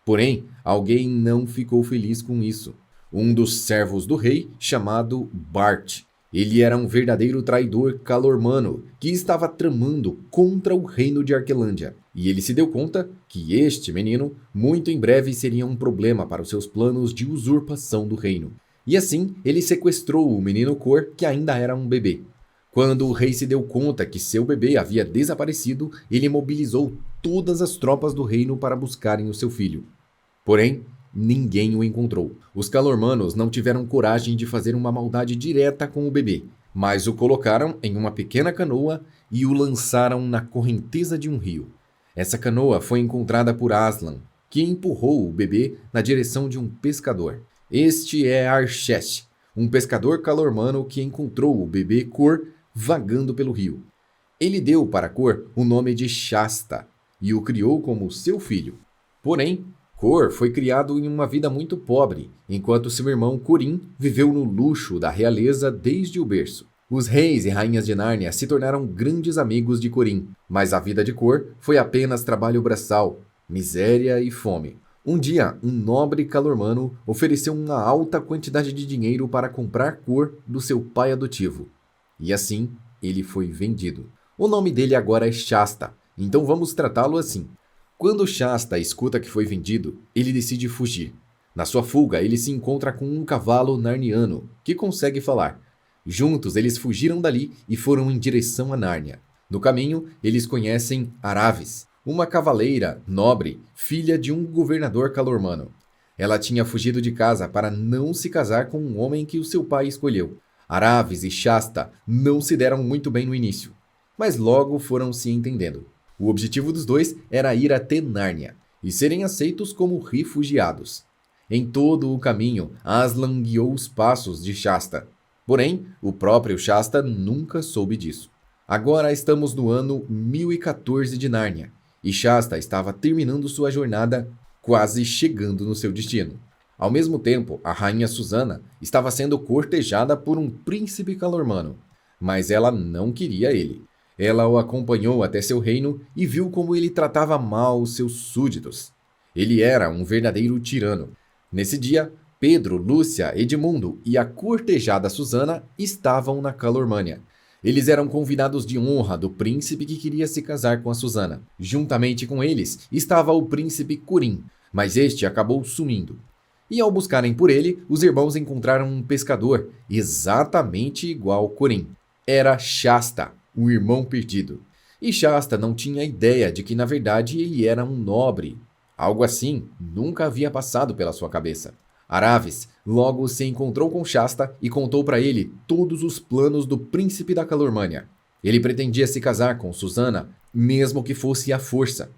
Speaker 1: Porém, alguém não ficou feliz com isso. Um dos servos do rei, chamado Bart. Ele era um verdadeiro traidor calormano que estava tramando contra o reino de Arquelândia. E ele se deu conta que este menino, muito em breve, seria um problema para os seus planos de usurpação do reino. E assim, ele sequestrou o menino Cor, que ainda era um bebê. Quando o rei se deu conta que seu bebê havia desaparecido, ele mobilizou todas as tropas do reino para buscarem o seu filho. Porém, ninguém o encontrou. Os calormanos não tiveram coragem de fazer uma maldade direta com o bebê, mas o colocaram em uma pequena canoa e o lançaram na correnteza de um rio. Essa canoa foi encontrada por Aslan, que empurrou o bebê na direção de um pescador. Este é Arshest, um pescador calormano que encontrou o bebê Cor vagando pelo rio. Ele deu para Cor o nome de Shasta e o criou como seu filho. Porém, Cor foi criado em uma vida muito pobre, enquanto seu irmão Corim viveu no luxo da realeza desde o berço. Os reis e rainhas de Nárnia se tornaram grandes amigos de Corim, mas a vida de Cor foi apenas trabalho braçal, miséria e fome. Um dia, um nobre calormano ofereceu uma alta quantidade de dinheiro para comprar Cor do seu pai adotivo. E assim, ele foi vendido. O nome dele agora é Shasta, então vamos tratá-lo assim. Quando Shasta escuta que foi vendido, ele decide fugir. Na sua fuga, ele se encontra com um cavalo narniano, que consegue falar. Juntos, eles fugiram dali e foram em direção a Nárnia. No caminho, eles conhecem Aravis, uma cavaleira nobre, filha de um governador calormano. Ela tinha fugido de casa para não se casar com um homem que o seu pai escolheu. Aravis e Shasta não se deram muito bem no início, mas logo foram se entendendo. O objetivo dos dois era ir até Nárnia e serem aceitos como refugiados. Em todo o caminho, Aslan guiou os passos de Shasta. Porém, o próprio Shasta nunca soube disso. Agora estamos no ano 1014 de Nárnia e Shasta estava terminando sua jornada, quase chegando no seu destino. Ao mesmo tempo, a rainha Susana estava sendo cortejada por um príncipe calormano, mas ela não queria ele. Ela o acompanhou até seu reino e viu como ele tratava mal os seus súditos. Ele era um verdadeiro tirano. Nesse dia, Pedro, Lúcia, Edmundo e a cortejada Susana estavam na Calormânia. Eles eram convidados de honra do príncipe que queria se casar com a Susana. Juntamente com eles estava o príncipe Corim, mas este acabou sumindo. E ao buscarem por ele, os irmãos encontraram um pescador exatamente igual Corim. Era Shasta, o irmão perdido. E Shasta não tinha ideia de que na verdade ele era um nobre. Algo assim nunca havia passado pela sua cabeça. Aravis logo se encontrou com Shasta e contou para ele todos os planos do príncipe da Calormânia. Ele pretendia se casar com Susana, mesmo que fosse à força,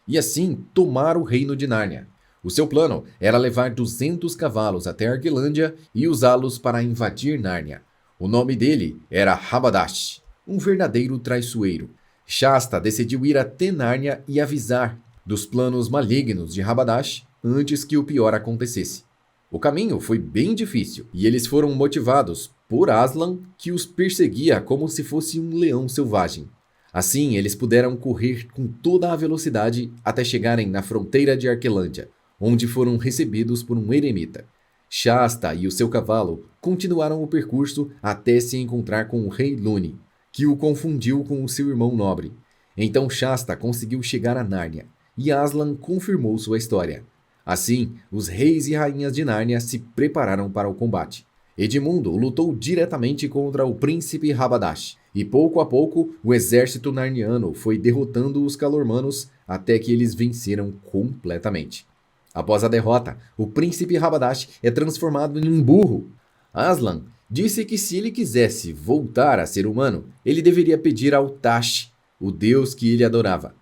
Speaker 1: e assim tomar o reino de Nárnia. O seu plano era levar 200 cavalos até Arquelândia e usá-los para invadir Nárnia. O nome dele era Rabadash, um verdadeiro traiçoeiro. Shasta decidiu ir até Nárnia e avisar dos planos malignos de Rabadash antes que o pior acontecesse. O caminho foi bem difícil e eles foram motivados por Aslan, que os perseguia como se fosse um leão selvagem. Assim, eles puderam correr com toda a velocidade até chegarem na fronteira de Arquelândia, onde foram recebidos por um eremita. Shasta e o seu cavalo continuaram o percurso até se encontrar com o rei Lune, que o confundiu com o seu irmão nobre. Então Shasta conseguiu chegar a Nárnia, e Aslan confirmou sua história. Assim, os reis e rainhas de Nárnia se prepararam para o combate. Edmundo lutou diretamente contra o príncipe Rabadash, e pouco a pouco o exército narniano foi derrotando os Calormanos até que eles venceram completamente. Após a derrota, o príncipe Rabadash é transformado em um burro. Aslan disse que se ele quisesse voltar a ser humano, ele deveria pedir ao Tash, o deus que ele adorava.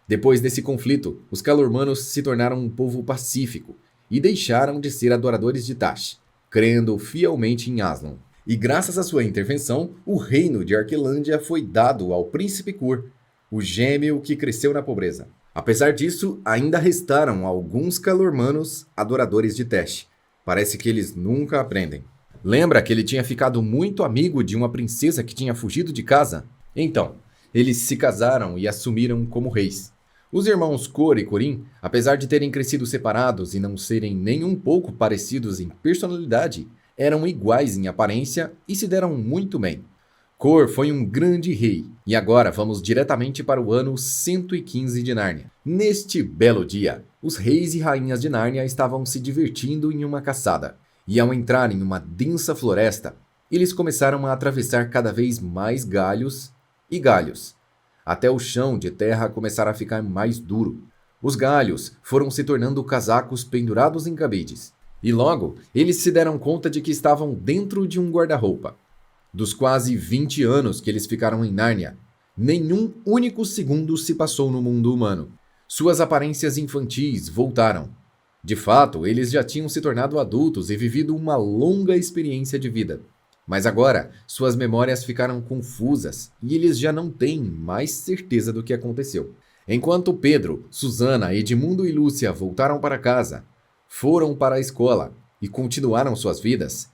Speaker 1: Depois desse conflito, os Calormanos se tornaram um povo pacífico e deixaram de ser adoradores de Tash, crendo fielmente em Aslan. E graças à sua intervenção, o reino de Arquelândia foi dado ao príncipe Kur, o gêmeo que cresceu na pobreza. Apesar disso, ainda restaram alguns Calormanos adoradores de Tesh. Parece que eles nunca aprendem. Lembra que ele tinha ficado muito amigo de uma princesa que tinha fugido de casa? Então, eles se casaram e assumiram como reis. Os irmãos Cor e Corin, apesar de terem crescido separados e não serem nem um pouco parecidos em personalidade, eram iguais em aparência e se deram muito bem. Cor foi um grande rei, e agora vamos diretamente para o ano 115 de Nárnia. Neste belo dia, os reis e rainhas de Nárnia estavam se divertindo em uma caçada, e ao entrar em uma densa floresta, eles começaram a atravessar cada vez mais galhos e galhos, até o chão de terra começar a ficar mais duro. Os galhos foram se tornando casacos pendurados em cabides, e logo eles se deram conta de que estavam dentro de um guarda-roupa. Dos quase 20 anos que eles ficaram em Nárnia, nenhum único segundo se passou no mundo humano. Suas aparências infantis voltaram. De fato, eles já tinham se tornado adultos e vivido uma longa experiência de vida. Mas agora, suas memórias ficaram confusas e eles já não têm mais certeza do que aconteceu. Enquanto Pedro, Susana, Edmundo e Lúcia voltaram para casa, foram para a escola e continuaram suas vidas,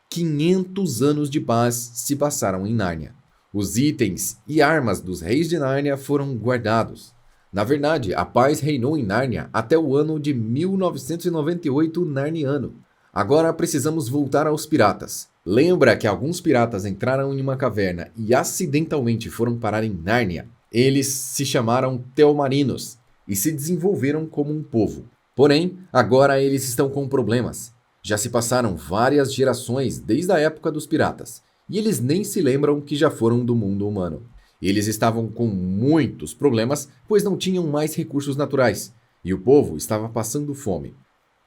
Speaker 1: 500 anos de paz se passaram em Nárnia. Os itens e armas dos reis de Nárnia foram guardados. Na verdade, a paz reinou em Nárnia até o ano de 1998 narniano. Agora precisamos voltar aos piratas. Lembra que alguns piratas entraram em uma caverna e acidentalmente foram parar em Nárnia? Eles se chamaram Telmarinos e se desenvolveram como um povo. Porém, agora eles estão com problemas. Já se passaram várias gerações desde a época dos piratas, e eles nem se lembram que já foram do mundo humano. Eles estavam com muitos problemas, pois não tinham mais recursos naturais, e o povo estava passando fome.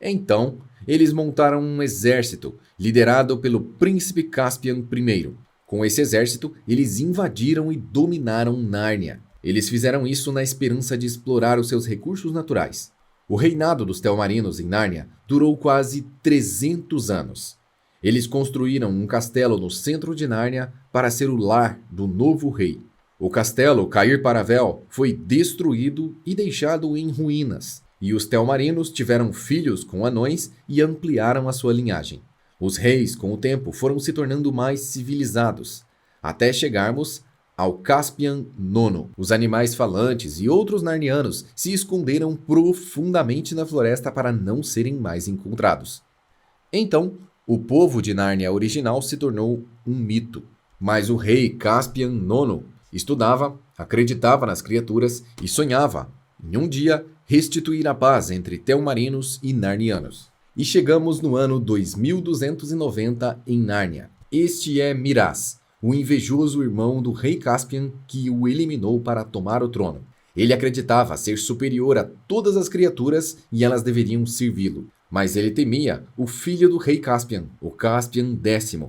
Speaker 1: Então, eles montaram um exército, liderado pelo príncipe Caspian I. Com esse exército, eles invadiram e dominaram Nárnia. Eles fizeram isso na esperança de explorar os seus recursos naturais. O reinado dos Telmarinos em Nárnia durou quase 300 anos. Eles construíram um castelo no centro de Nárnia para ser o lar do novo rei. O castelo Cair Paravel foi destruído e deixado em ruínas, e os Telmarinos tiveram filhos com anões e ampliaram a sua linhagem. Os reis, com o tempo, foram se tornando mais civilizados, até chegarmos ao Caspian IX. Os animais falantes e outros narnianos se esconderam profundamente na floresta para não serem mais encontrados. Então, o povo de Nárnia original se tornou um mito. Mas o rei Caspian IX estudava, acreditava nas criaturas e sonhava, em um dia, restituir a paz entre Telmarinos e Narnianos. E chegamos no ano 2290 em Nárnia. Este é Miraz, o invejoso irmão do rei Caspian que o eliminou para tomar o trono. Ele acreditava ser superior a todas as criaturas e elas deveriam servi-lo. Mas ele temia o filho do rei Caspian, o Caspian X,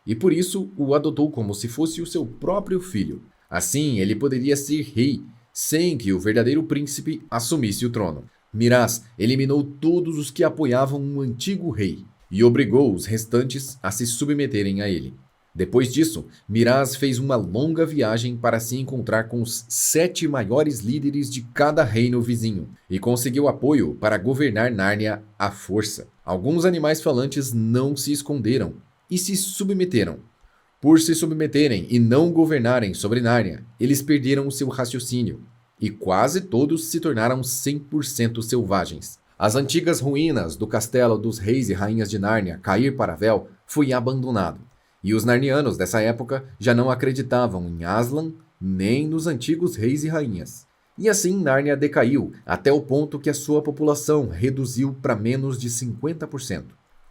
Speaker 1: e por isso o adotou como se fosse o seu próprio filho. Assim, ele poderia ser rei, sem que o verdadeiro príncipe assumisse o trono. Miraz eliminou todos os que apoiavam o antigo rei e obrigou os restantes a se submeterem a ele. Depois disso, Miraz fez uma longa viagem para se encontrar com os 7 maiores líderes de cada reino vizinho e conseguiu apoio para governar Nárnia à força. Alguns animais falantes não se esconderam e se submeteram. Por se submeterem e não governarem sobre Nárnia, eles perderam o seu raciocínio, e quase todos se tornaram 100% selvagens. As antigas ruínas do castelo dos reis e rainhas de Nárnia, Cair Paravel, foi abandonado, e os narnianos dessa época já não acreditavam em Aslan nem nos antigos reis e rainhas. E assim Nárnia decaiu, até o ponto que a sua população reduziu para menos de 50%.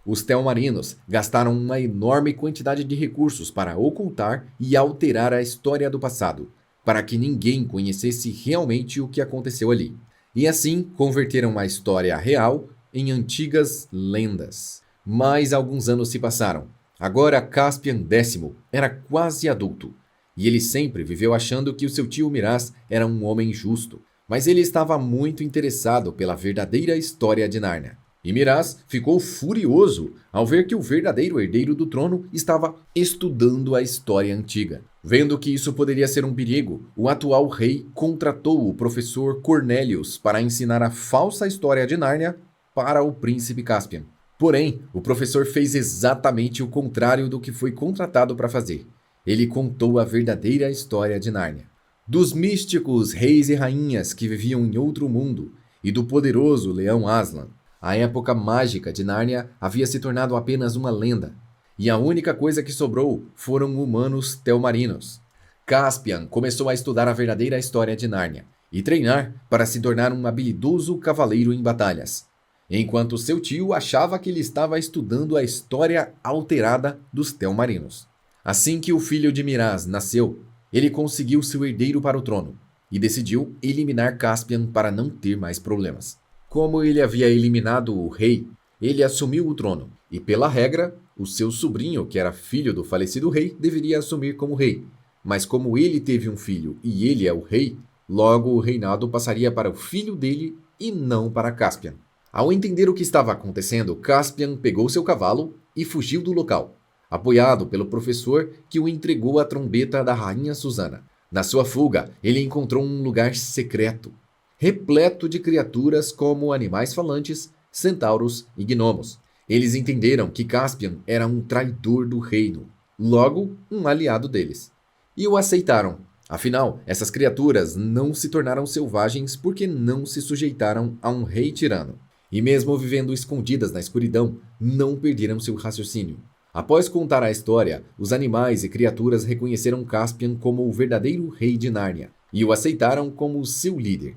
Speaker 1: Os Telmarinos gastaram uma enorme quantidade de recursos para ocultar e alterar a história do passado, para que ninguém conhecesse realmente o que aconteceu ali. E assim converteram a história real em antigas lendas. Mas alguns anos se passaram. Agora Caspian X era quase adulto, e ele sempre viveu achando que o seu tio Miraz era um homem justo. Mas ele estava muito interessado pela verdadeira história de Nárnia. E Miraz ficou furioso ao ver que o verdadeiro herdeiro do trono estava estudando a história antiga. Vendo que isso poderia ser um perigo, o atual rei contratou o professor Cornelius para ensinar a falsa história de Nárnia para o príncipe Caspian. Porém, o professor fez exatamente o contrário do que foi contratado para fazer. Ele contou a verdadeira história de Nárnia. Dos místicos reis e rainhas que viviam em outro mundo e do poderoso leão Aslan. A época mágica de Nárnia havia se tornado apenas uma lenda, e a única coisa que sobrou foram humanos telmarinos. Caspian começou a estudar a verdadeira história de Nárnia e treinar para se tornar um habilidoso cavaleiro em batalhas, enquanto seu tio achava que ele estava estudando a história alterada dos telmarinos. Assim que o filho de Miraz nasceu, ele conseguiu seu herdeiro para o trono e decidiu eliminar Caspian para não ter mais problemas. Como ele havia eliminado o rei, ele assumiu o trono, e pela regra, o seu sobrinho, que era filho do falecido rei, deveria assumir como rei. Mas como ele teve um filho e ele é o rei, logo o reinado passaria para o filho dele e não para Caspian. Ao entender o que estava acontecendo, Caspian pegou seu cavalo e fugiu do local, apoiado pelo professor que o entregou a trombeta da rainha Susana. Na sua fuga, ele encontrou um lugar secreto, repleto de criaturas como animais falantes, centauros e gnomos. Eles entenderam que Caspian era um traidor do reino, logo um aliado deles. E o aceitaram. Afinal, essas criaturas não se tornaram selvagens porque não se sujeitaram a um rei tirano. E mesmo vivendo escondidas na escuridão, não perderam seu raciocínio. Após contar a história, os animais e criaturas reconheceram Caspian como o verdadeiro rei de Nárnia e o aceitaram como seu líder.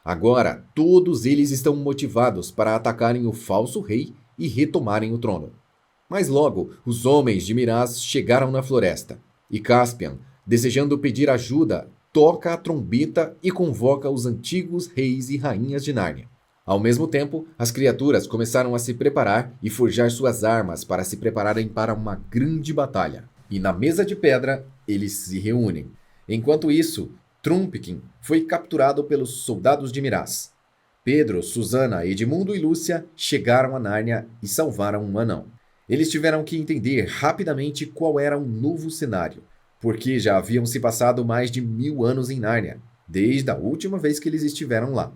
Speaker 1: Agora, todos eles estão motivados para atacarem o falso rei e retomarem o trono. Mas logo, os homens de Miraz chegaram na floresta, e Caspian, desejando pedir ajuda, toca a trombeta e convoca os antigos reis e rainhas de Nárnia. Ao mesmo tempo, as criaturas começaram a se preparar e forjar suas armas para se prepararem para uma grande batalha. E na mesa de pedra, eles se reúnem. Enquanto isso, Trumpkin foi capturado pelos soldados de Miraz. Pedro, Susana, Edmundo e Lúcia chegaram a Nárnia e salvaram um anão. Eles tiveram que entender rapidamente qual era o novo cenário, porque já haviam se passado mais de 1000 anos em Nárnia, desde a última vez que eles estiveram lá.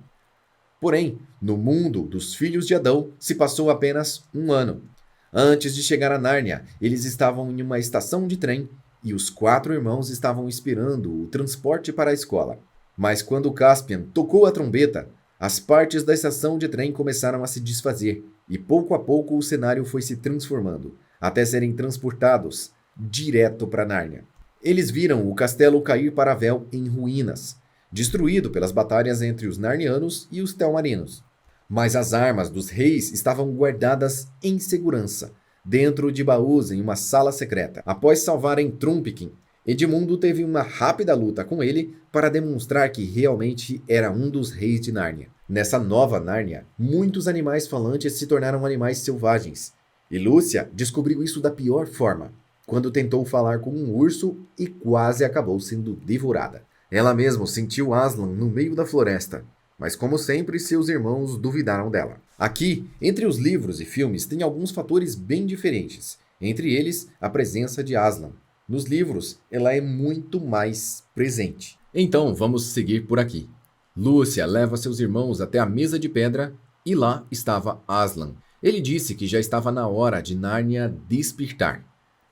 Speaker 1: Porém, no mundo dos filhos de Adão se passou apenas um ano. Antes de chegar a Nárnia, eles estavam em uma estação de trem e os 4 irmãos estavam esperando o transporte para a escola. Mas quando Caspian tocou a trombeta, as partes da estação de trem começaram a se desfazer e pouco a pouco o cenário foi se transformando, até serem transportados direto para Nárnia. Eles viram o castelo Cair Paravel em ruínas, destruído pelas batalhas entre os narnianos e os telmarinos. Mas as armas dos reis estavam guardadas em segurança, dentro de baús em uma sala secreta. Após salvarem Trumpkin, Edmundo teve uma rápida luta com ele para demonstrar que realmente era um dos reis de Nárnia. Nessa nova Nárnia, muitos animais falantes se tornaram animais selvagens. E Lúcia descobriu isso da pior forma, quando tentou falar com um urso e quase acabou sendo devorada. Ela mesma sentiu Aslan no meio da floresta, mas como sempre seus irmãos duvidaram dela. Aqui, entre os livros e filmes, tem alguns fatores bem diferentes, entre eles a presença de Aslan. Nos livros, ela é muito mais presente. Então, vamos seguir por aqui. Lúcia leva seus irmãos até a mesa de pedra e lá estava Aslan. Ele disse que já estava na hora de Nárnia despertar.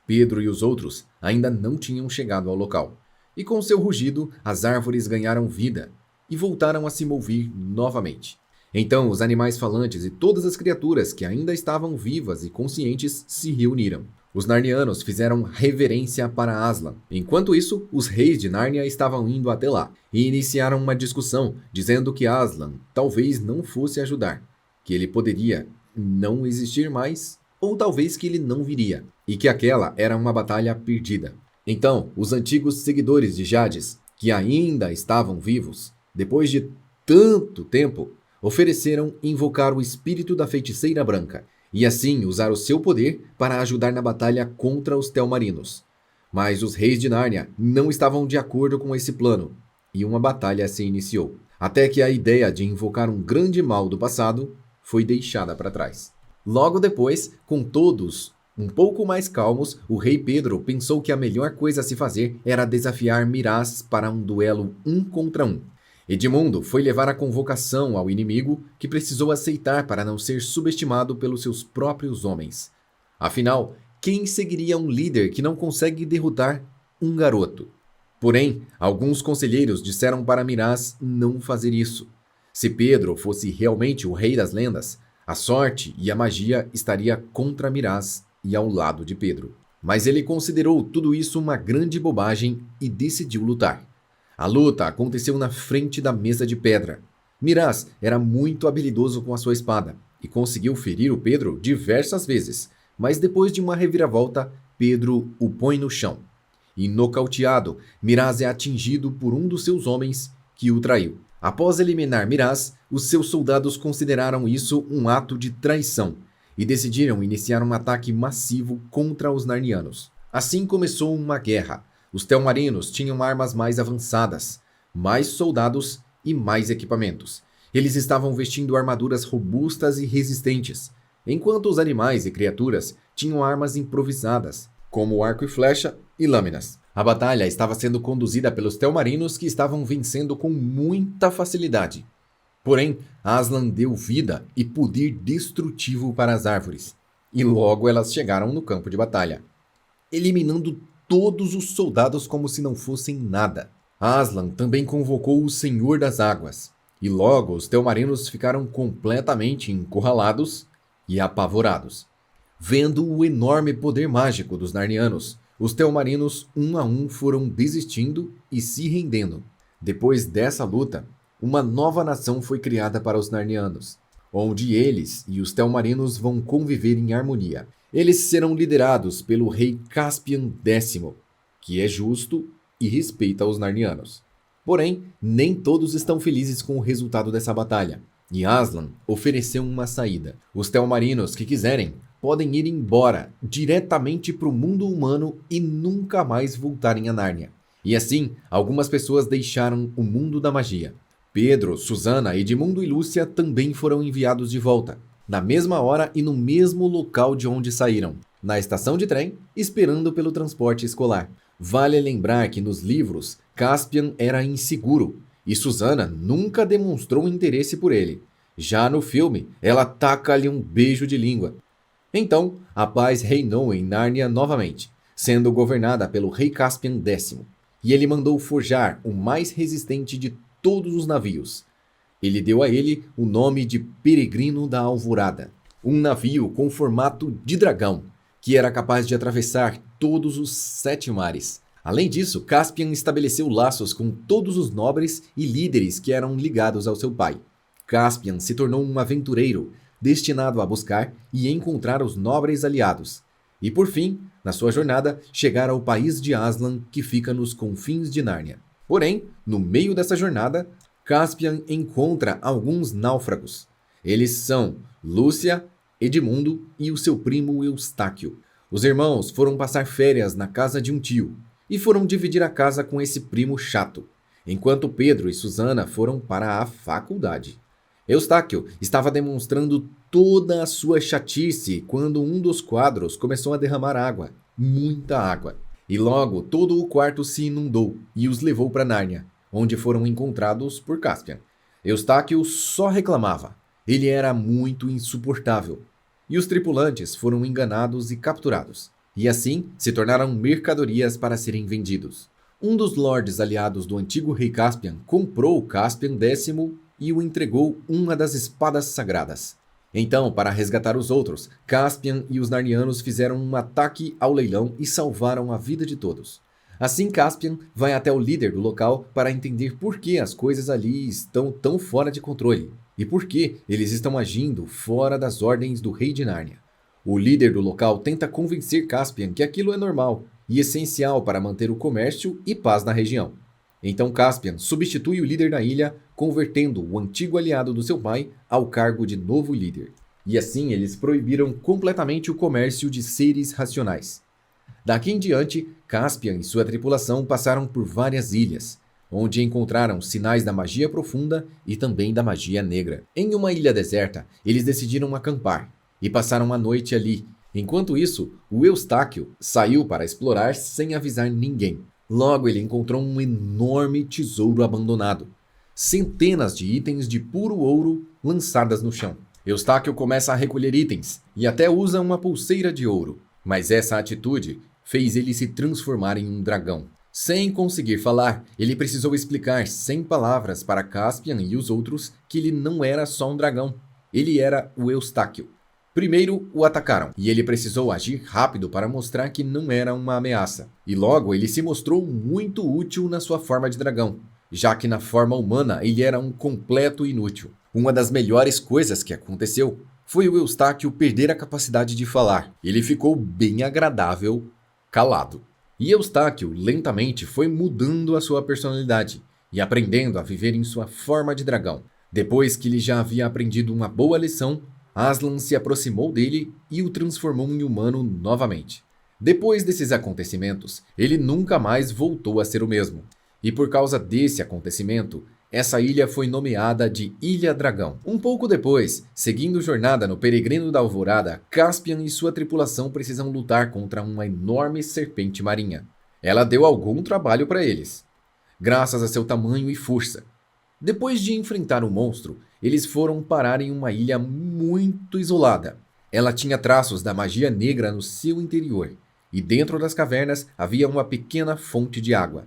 Speaker 1: Pedro e os outros ainda não tinham chegado ao local. E com seu rugido, as árvores ganharam vida e voltaram a se mover novamente. Então os animais falantes e todas as criaturas que ainda estavam vivas e conscientes se reuniram. Os Narnianos fizeram reverência para Aslan. Enquanto isso, os reis de Nárnia estavam indo até lá e iniciaram uma discussão, dizendo que Aslan talvez não fosse ajudar, que ele poderia não existir mais, ou talvez que ele não viria, e que aquela era uma batalha perdida. Então, os antigos seguidores de Jadis, que ainda estavam vivos, depois de tanto tempo, ofereceram invocar o espírito da feiticeira branca, e assim usar o seu poder para ajudar na batalha contra os Telmarinos. Mas os reis de Nárnia não estavam de acordo com esse plano, e uma batalha se iniciou, até que a ideia de invocar um grande mal do passado foi deixada para trás. Logo depois, com todos um pouco mais calmos, o rei Pedro pensou que a melhor coisa a se fazer era desafiar Miraz para um duelo 1 contra 1. Edmundo foi levar a convocação ao inimigo, que precisou aceitar para não ser subestimado pelos seus próprios homens. Afinal, quem seguiria um líder que não consegue derrotar um garoto? Porém, alguns conselheiros disseram para Miraz não fazer isso. Se Pedro fosse realmente o rei das lendas, a sorte e a magia estaria contra Miraz e ao lado de Pedro. Mas ele considerou tudo isso uma grande bobagem e decidiu lutar. A luta aconteceu na frente da mesa de pedra. Miraz era muito habilidoso com a sua espada e conseguiu ferir o Pedro diversas vezes, mas depois de uma reviravolta, Pedro o põe no chão. E nocauteado, Miraz é atingido por um dos seus homens que o traiu. Após eliminar Miraz, os seus soldados consideraram isso um ato de traição e decidiram iniciar um ataque massivo contra os Narnianos. Assim começou uma guerra. Os Telmarinos tinham armas mais avançadas, mais soldados e mais equipamentos. Eles estavam vestindo armaduras robustas e resistentes, enquanto os animais e criaturas tinham armas improvisadas, como arco e flecha e lâminas. A batalha estava sendo conduzida pelos Telmarinos, que estavam vencendo com muita facilidade. Porém, Aslan deu vida e poder destrutivo para as árvores, e logo elas chegaram no campo de batalha, eliminando todos os soldados como se não fossem nada. Aslan também convocou o Senhor das Águas, e logo os Telmarinos ficaram completamente encurralados e apavorados. Vendo o enorme poder mágico dos Narnianos, os Telmarinos um a um foram desistindo e se rendendo. Depois dessa luta, uma nova nação foi criada para os Narnianos, onde eles e os Telmarinos vão conviver em harmonia. Eles serão liderados pelo rei Caspian X, que é justo e respeita os Narnianos. Porém, nem todos estão felizes com o resultado dessa batalha, e Aslan ofereceu uma saída. Os Telmarinos que quiserem podem ir embora diretamente para o mundo humano e nunca mais voltarem a Nárnia. E assim, algumas pessoas deixaram o mundo da magia. Pedro, Susana, Edmundo e Lúcia também foram enviados de volta, na mesma hora e no mesmo local de onde saíram, na estação de trem, esperando pelo transporte escolar. Vale lembrar que nos livros, Caspian era inseguro e Susana nunca demonstrou interesse por ele. Já no filme, ela taca-lhe um beijo de língua. Então, a paz reinou em Nárnia novamente, sendo governada pelo rei Caspian X, e ele mandou forjar o mais resistente de todos os navios. Ele deu a ele o nome de Peregrino da Alvorada, um navio com formato de dragão, que era capaz de atravessar todos os 7 mares. Além disso, Caspian estabeleceu laços com todos os nobres e líderes que eram ligados ao seu pai. Caspian se tornou um aventureiro, destinado a buscar e encontrar os nobres aliados. E por fim, na sua jornada, chegar ao país de Aslan, que fica nos confins de Nárnia. Porém, no meio dessa jornada, Caspian encontra alguns náufragos. Eles são Lúcia, Edmundo e o seu primo Eustáquio. Os irmãos foram passar férias na casa de um tio e foram dividir a casa com esse primo chato, enquanto Pedro e Susana foram para a faculdade. Eustáquio estava demonstrando toda a sua chatice quando um dos quadros começou a derramar água, muita água. E logo todo o quarto se inundou e os levou para Nárnia, onde foram encontrados por Caspian. Eustáquio só reclamava. Ele era muito insuportável. E os tripulantes foram enganados e capturados. e assim se tornaram mercadorias para serem vendidos. Um dos lordes aliados do antigo rei Caspian comprou Caspian X e o entregou uma das espadas sagradas. Então, para resgatar os outros, Caspian e os Narnianos fizeram um ataque ao leilão e salvaram a vida de todos. Assim, Caspian vai até o líder do local para entender por que as coisas ali estão tão fora de controle e por que eles estão agindo fora das ordens do rei de Nárnia. O líder do local tenta convencer Caspian que aquilo é normal e essencial para manter o comércio e paz na região. Então Caspian substitui o líder da ilha, convertendo o antigo aliado do seu pai ao cargo de novo líder. E assim eles proibiram completamente o comércio de seres racionais. Daqui em diante, Caspian e sua tripulação passaram por várias ilhas, onde encontraram sinais da magia profunda e também da magia negra. Em uma ilha deserta, eles decidiram acampar e passaram a noite ali. Enquanto isso, o Eustáquio saiu para explorar sem avisar ninguém. Logo ele encontrou um enorme tesouro abandonado. Centenas de itens de puro ouro lançadas no chão. Eustáquio começa a recolher itens e até usa uma pulseira de ouro. Mas essa atitude fez ele se transformar em um dragão. Sem conseguir falar, ele precisou explicar sem palavras para Caspian e os outros que ele não era só um dragão. Ele era o Eustáquio. Primeiro o atacaram, e ele precisou agir rápido para mostrar que não era uma ameaça. E logo ele se mostrou muito útil na sua forma de dragão, já que na forma humana ele era um completo inútil. Uma das melhores coisas que aconteceu foi o Eustáquio perder a capacidade de falar. Ele ficou bem agradável, calado. E Eustáquio lentamente foi mudando a sua personalidade e aprendendo a viver em sua forma de dragão. Depois que ele já havia aprendido uma boa lição, Aslan se aproximou dele e o transformou em humano novamente. Depois desses acontecimentos, ele nunca mais voltou a ser o mesmo. E por causa desse acontecimento, essa ilha foi nomeada de Ilha Dragão. Um pouco depois, seguindo jornada no Peregrino da Alvorada, Caspian e sua tripulação precisam lutar contra uma enorme serpente marinha. Ela deu algum trabalho para eles, graças a seu tamanho e força. Depois de enfrentar o monstro, eles foram parar em uma ilha muito isolada. Ela tinha traços da magia negra no seu interior, e dentro das cavernas havia uma pequena fonte de água,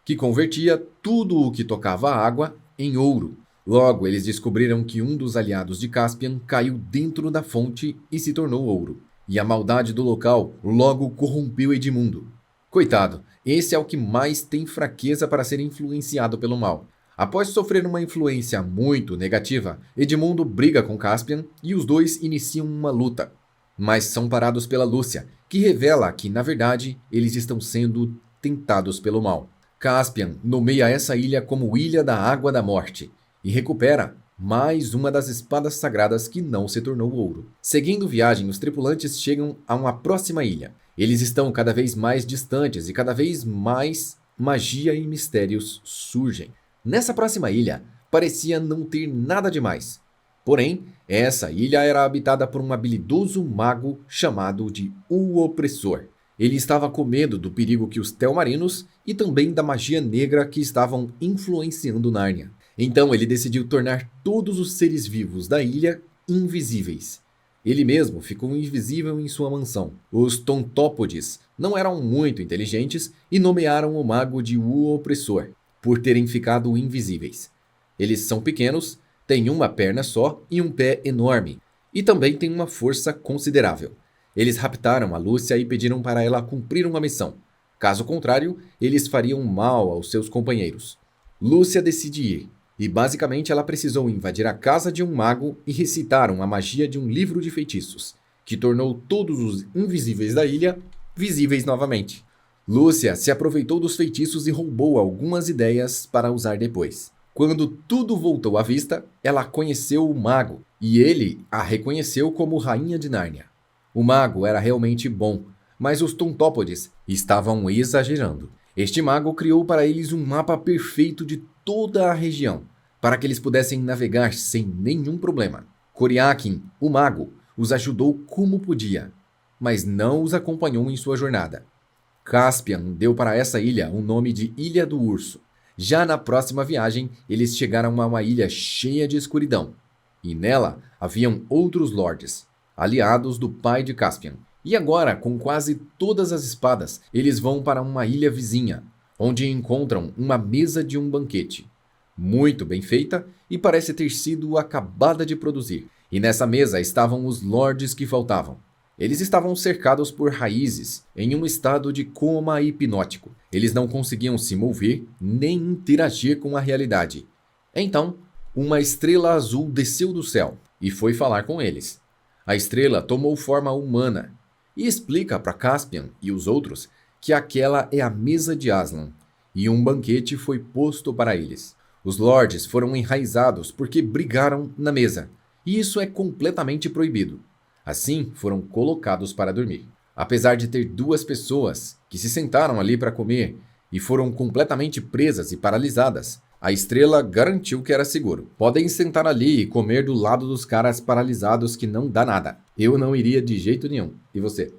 Speaker 1: que convertia tudo o que tocava a água em ouro. Logo, eles descobriram que um dos aliados de Caspian caiu dentro da fonte e se tornou ouro. E a maldade do local logo corrompeu Edmundo. Coitado, esse é o que mais tem fraqueza para ser influenciado pelo mal. Após sofrer uma influência muito negativa, Edmundo briga com Caspian e os dois iniciam uma luta. Mas são parados pela Lúcia, que revela que, na verdade, eles estão sendo tentados pelo mal. Caspian nomeia essa ilha como Ilha da Água da Morte e recupera mais uma das espadas sagradas que não se tornou ouro. Seguindo viagem, os tripulantes chegam a uma próxima ilha. Eles estão cada vez mais distantes e cada vez mais magia e mistérios surgem. Nessa próxima ilha, parecia não ter nada demais. Porém, essa ilha era habitada por um habilidoso mago chamado de O Opressor. Ele estava com medo do perigo que os Telmarinos e também da magia negra que estavam influenciando Nárnia. Então ele decidiu tornar todos os seres vivos da ilha invisíveis. Ele mesmo ficou invisível em sua mansão. Os Tontópodes não eram muito inteligentes e nomearam o mago de O Opressor, por terem ficado invisíveis. Eles são pequenos, têm uma perna só e um pé enorme, e também têm uma força considerável. Eles raptaram a Lúcia e pediram para ela cumprir uma missão. Caso contrário, eles fariam mal aos seus companheiros. Lúcia decide ir, e basicamente ela precisou invadir a casa de um mago e recitar uma magia de um livro de feitiços, que tornou todos os invisíveis da ilha visíveis novamente. Lúcia se aproveitou dos feitiços e roubou algumas ideias para usar depois. Quando tudo voltou à vista, ela conheceu o mago, e ele a reconheceu como Rainha de Nárnia. O mago era realmente bom, mas os Tontópodes estavam exagerando. Este mago criou para eles um mapa perfeito de toda a região, para que eles pudessem navegar sem nenhum problema. Coriakin, o mago, os ajudou como podia, mas não os acompanhou em sua jornada. Caspian deu para essa ilha o nome de Ilha do Urso. Já na próxima viagem, eles chegaram a uma ilha cheia de escuridão, e nela haviam outros lordes, aliados do pai de Caspian. E agora, com quase todas as espadas, eles vão para uma ilha vizinha, onde encontram uma mesa de um banquete. Muito bem feita e parece ter sido acabada de produzir. E nessa mesa estavam os lordes que faltavam. Eles estavam cercados por raízes, em um estado de coma hipnótico. Eles não conseguiam se mover nem interagir com a realidade. Então, uma estrela azul desceu do céu e foi falar com eles. A estrela tomou forma humana e explica para Caspian e os outros que aquela é a mesa de Aslan e um banquete foi posto para eles. Os lordes foram enraizados porque brigaram na mesa, e isso é completamente proibido. Assim, foram colocados para dormir. Apesar de ter duas pessoas que se sentaram ali para comer e foram completamente presas e paralisadas, a estrela garantiu que era seguro. Podem sentar ali e comer do lado dos caras paralisados que não dá nada. Eu não iria de jeito nenhum. E você?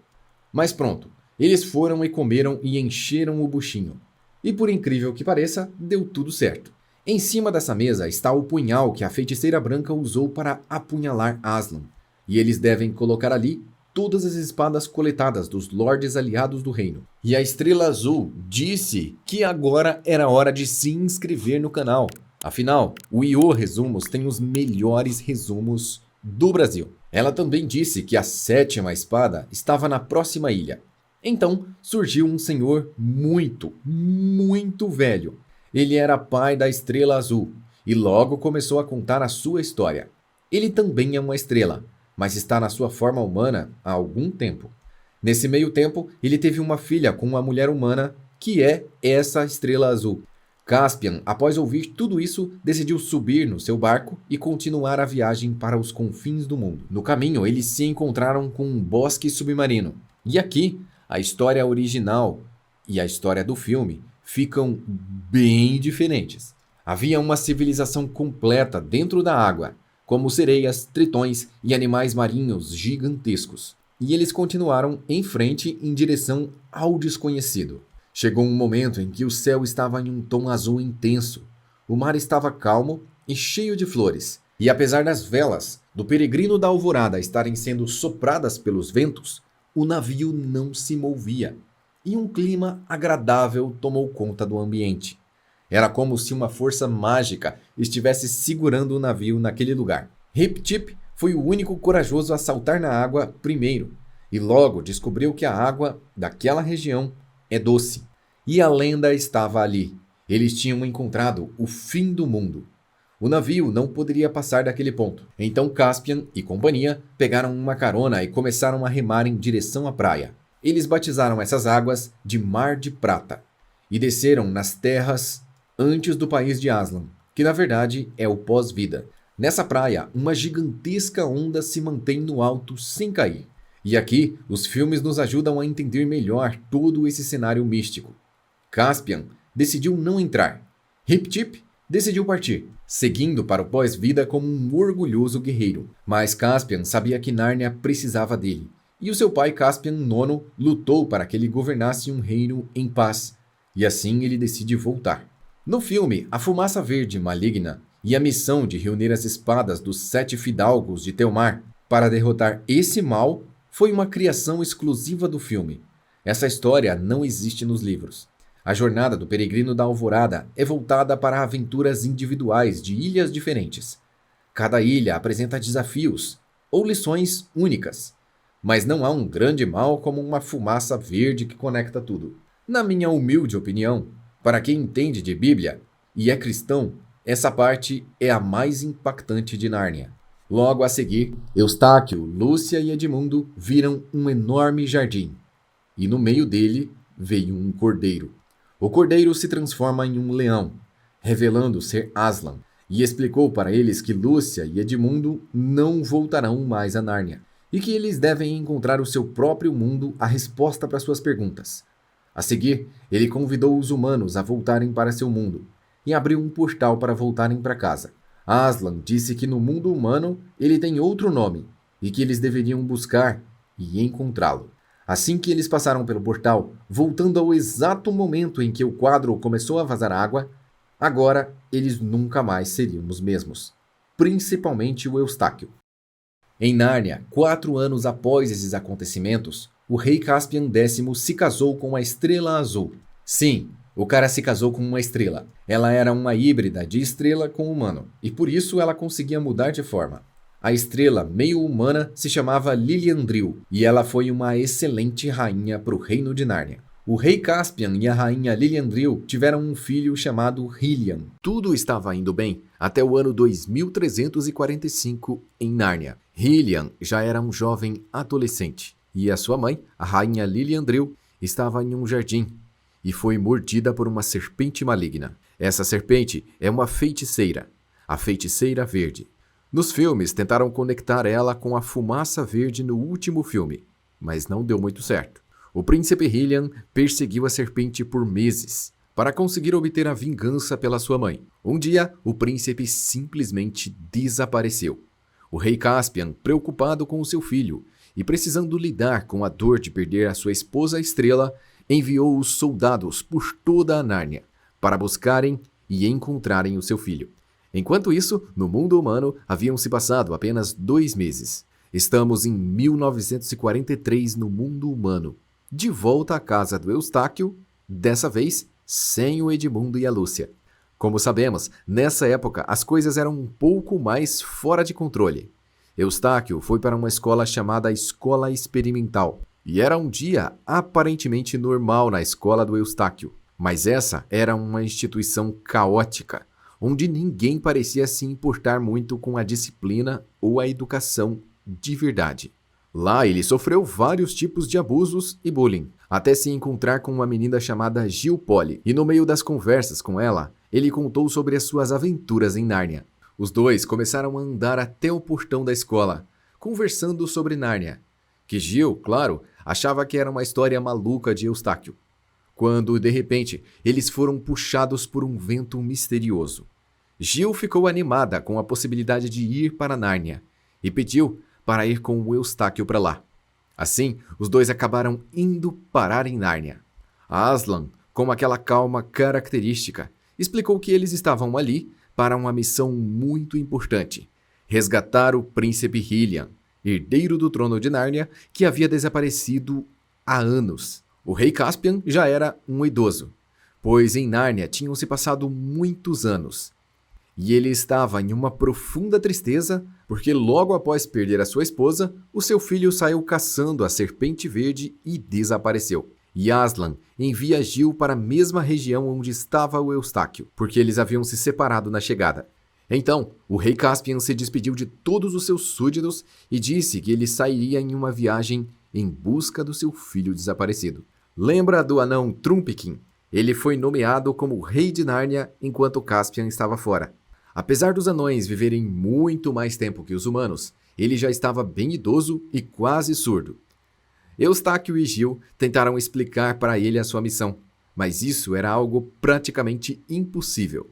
Speaker 1: Mas pronto, eles foram e comeram e encheram o buchinho. E por incrível que pareça, deu tudo certo. Em cima dessa mesa está o punhal que a feiticeira branca usou para apunhalar Aslan. E eles devem colocar ali todas as espadas coletadas dos lordes aliados do reino. E a Estrela Azul disse que agora era hora de se inscrever no canal. Afinal, o Iô Resumos tem os melhores resumos do Brasil. Ela também disse que a sétima espada estava na próxima ilha. Então surgiu um senhor muito velho. Ele era pai da Estrela Azul e logo começou a contar a sua história. Ele também é uma estrela, mas está na sua forma humana há algum tempo. Nesse meio tempo, ele teve uma filha com uma mulher humana, que é essa Estrela Azul. Caspian, após ouvir tudo isso, decidiu subir no seu barco e continuar a viagem para os confins do mundo. No caminho, eles se encontraram com um bosque submarino. E aqui, a história original e a história do filme ficam bem diferentes. Havia uma civilização completa dentro da água, como sereias, tritões e animais marinhos gigantescos. E eles continuaram em frente em direção ao desconhecido. Chegou um momento em que o céu estava em um tom azul intenso. O mar estava calmo e cheio de flores. E apesar das velas do Peregrino da Alvorada estarem sendo sopradas pelos ventos, o navio não se movia. E um clima agradável tomou conta do ambiente. Era como se uma força mágica estivesse segurando o navio naquele lugar. Hip-Tip foi o único corajoso a saltar na água primeiro, e logo descobriu que a água daquela região é doce. E a lenda estava ali. Eles tinham encontrado o fim do mundo. O navio não poderia passar daquele ponto. Então Caspian e companhia pegaram uma carona e começaram a remar em direção à praia. Eles batizaram essas águas de Mar de Prata e desceram nas terras antes do país de Aslan, que na verdade é o pós-vida. Nessa praia, uma gigantesca onda se mantém no alto sem cair. E aqui, os filmes nos ajudam a entender melhor todo esse cenário místico. Caspian decidiu não entrar. Hip-Tip decidiu partir, seguindo para o pós-vida como um orgulhoso guerreiro. Mas Caspian sabia que Nárnia precisava dele. E o seu pai Caspian IX lutou para que ele governasse um reino em paz. E assim ele decide voltar. No filme, a fumaça verde maligna e a missão de reunir as espadas dos 7 fidalgos de Telmar para derrotar esse mal foi uma criação exclusiva do filme. Essa história não existe nos livros. A jornada do Peregrino da Alvorada é voltada para aventuras individuais de ilhas diferentes. Cada ilha apresenta desafios ou lições únicas. Mas não há um grande mal como uma fumaça verde que conecta tudo. Na minha humilde opinião, para quem entende de Bíblia e é cristão, essa parte é a mais impactante de Nárnia. Logo a seguir, Eustáquio, Lúcia e Edmundo viram um enorme jardim. E no meio dele veio um cordeiro. O cordeiro se transforma em um leão, revelando ser Aslan, e explicou para eles que Lúcia e Edmundo não voltarão mais a Nárnia, e que eles devem encontrar o seu próprio mundo a resposta para suas perguntas. A seguir, ele convidou os humanos a voltarem para seu mundo, e abriu um portal para voltarem para casa. Aslan disse que no mundo humano ele tem outro nome, e que eles deveriam buscar e encontrá-lo. Assim que eles passaram pelo portal, voltando ao exato momento em que o quadro começou a vazar água, agora eles nunca mais seriam os mesmos, principalmente o Eustáquio. Em Nárnia, 4 anos após esses acontecimentos, o rei Caspian X se casou com a Estrela Azul. Sim, o cara se casou com uma estrela. Ela era uma híbrida de estrela com humano, e por isso ela conseguia mudar de forma. A estrela meio humana se chamava Lilandril, e ela foi uma excelente rainha para o reino de Nárnia. O rei Caspian e a rainha Lilandril tiveram um filho chamado Hilian. Tudo estava indo bem até o ano 2345 em Nárnia. Hilian já era um jovem adolescente e a sua mãe, a rainha Lilandril, estava em um jardim e foi mordida por uma serpente maligna. Essa serpente é uma feiticeira, a Feiticeira Verde. Nos filmes tentaram conectar ela com a Fumaça Verde no último filme, mas não deu muito certo. O príncipe Hilian perseguiu a serpente por meses para conseguir obter a vingança pela sua mãe. Um dia, o príncipe simplesmente desapareceu. O rei Caspian, preocupado com o seu filho e precisando lidar com a dor de perder a sua esposa Estrela, enviou os soldados por toda a Nárnia para buscarem e encontrarem o seu filho. Enquanto isso, no mundo humano, haviam se passado apenas 2 meses. Estamos em 1943 no mundo humano. De volta à casa do Eustáquio, dessa vez sem o Edmundo e a Lúcia. Como sabemos, nessa época as coisas eram um pouco mais fora de controle. Eustáquio foi para uma escola chamada Escola Experimental, e era um dia aparentemente normal na escola do Eustáquio. Mas essa era uma instituição caótica, onde ninguém parecia se importar muito com a disciplina ou a educação de verdade. Lá ele sofreu vários tipos de abusos e bullying, até se encontrar com uma menina chamada Gil Polly, e no meio das conversas com ela, ele contou sobre as suas aventuras em Nárnia. Os dois começaram a andar até o portão da escola, conversando sobre Nárnia, que Gil, claro, achava que era uma história maluca de Eustáquio, quando, de repente, eles foram puxados por um vento misterioso. Gil ficou animada com a possibilidade de ir para Nárnia e pediu para ir com o Eustáquio para lá. Assim, os dois acabaram indo parar em Nárnia. Aslan, com aquela calma característica, explicou que eles estavam ali para uma missão muito importante: resgatar o príncipe Hilian, herdeiro do trono de Nárnia, que havia desaparecido há anos. O rei Caspian já era um idoso, pois em Nárnia tinham se passado muitos anos. E ele estava em uma profunda tristeza, porque logo após perder a sua esposa, o seu filho saiu caçando a Serpente Verde e desapareceu. E Aslan envia Gil para a mesma região onde estava o Eustáquio, porque eles haviam se separado na chegada. Então, o rei Caspian se despediu de todos os seus súditos e disse que ele sairia em uma viagem em busca do seu filho desaparecido. Lembra do anão Trumpkin? Ele foi nomeado como rei de Nárnia enquanto Caspian estava fora. Apesar dos anões viverem muito mais tempo que os humanos, ele já estava bem idoso e quase surdo. Eustáquio e Gil tentaram explicar para ele a sua missão, mas isso era algo praticamente impossível.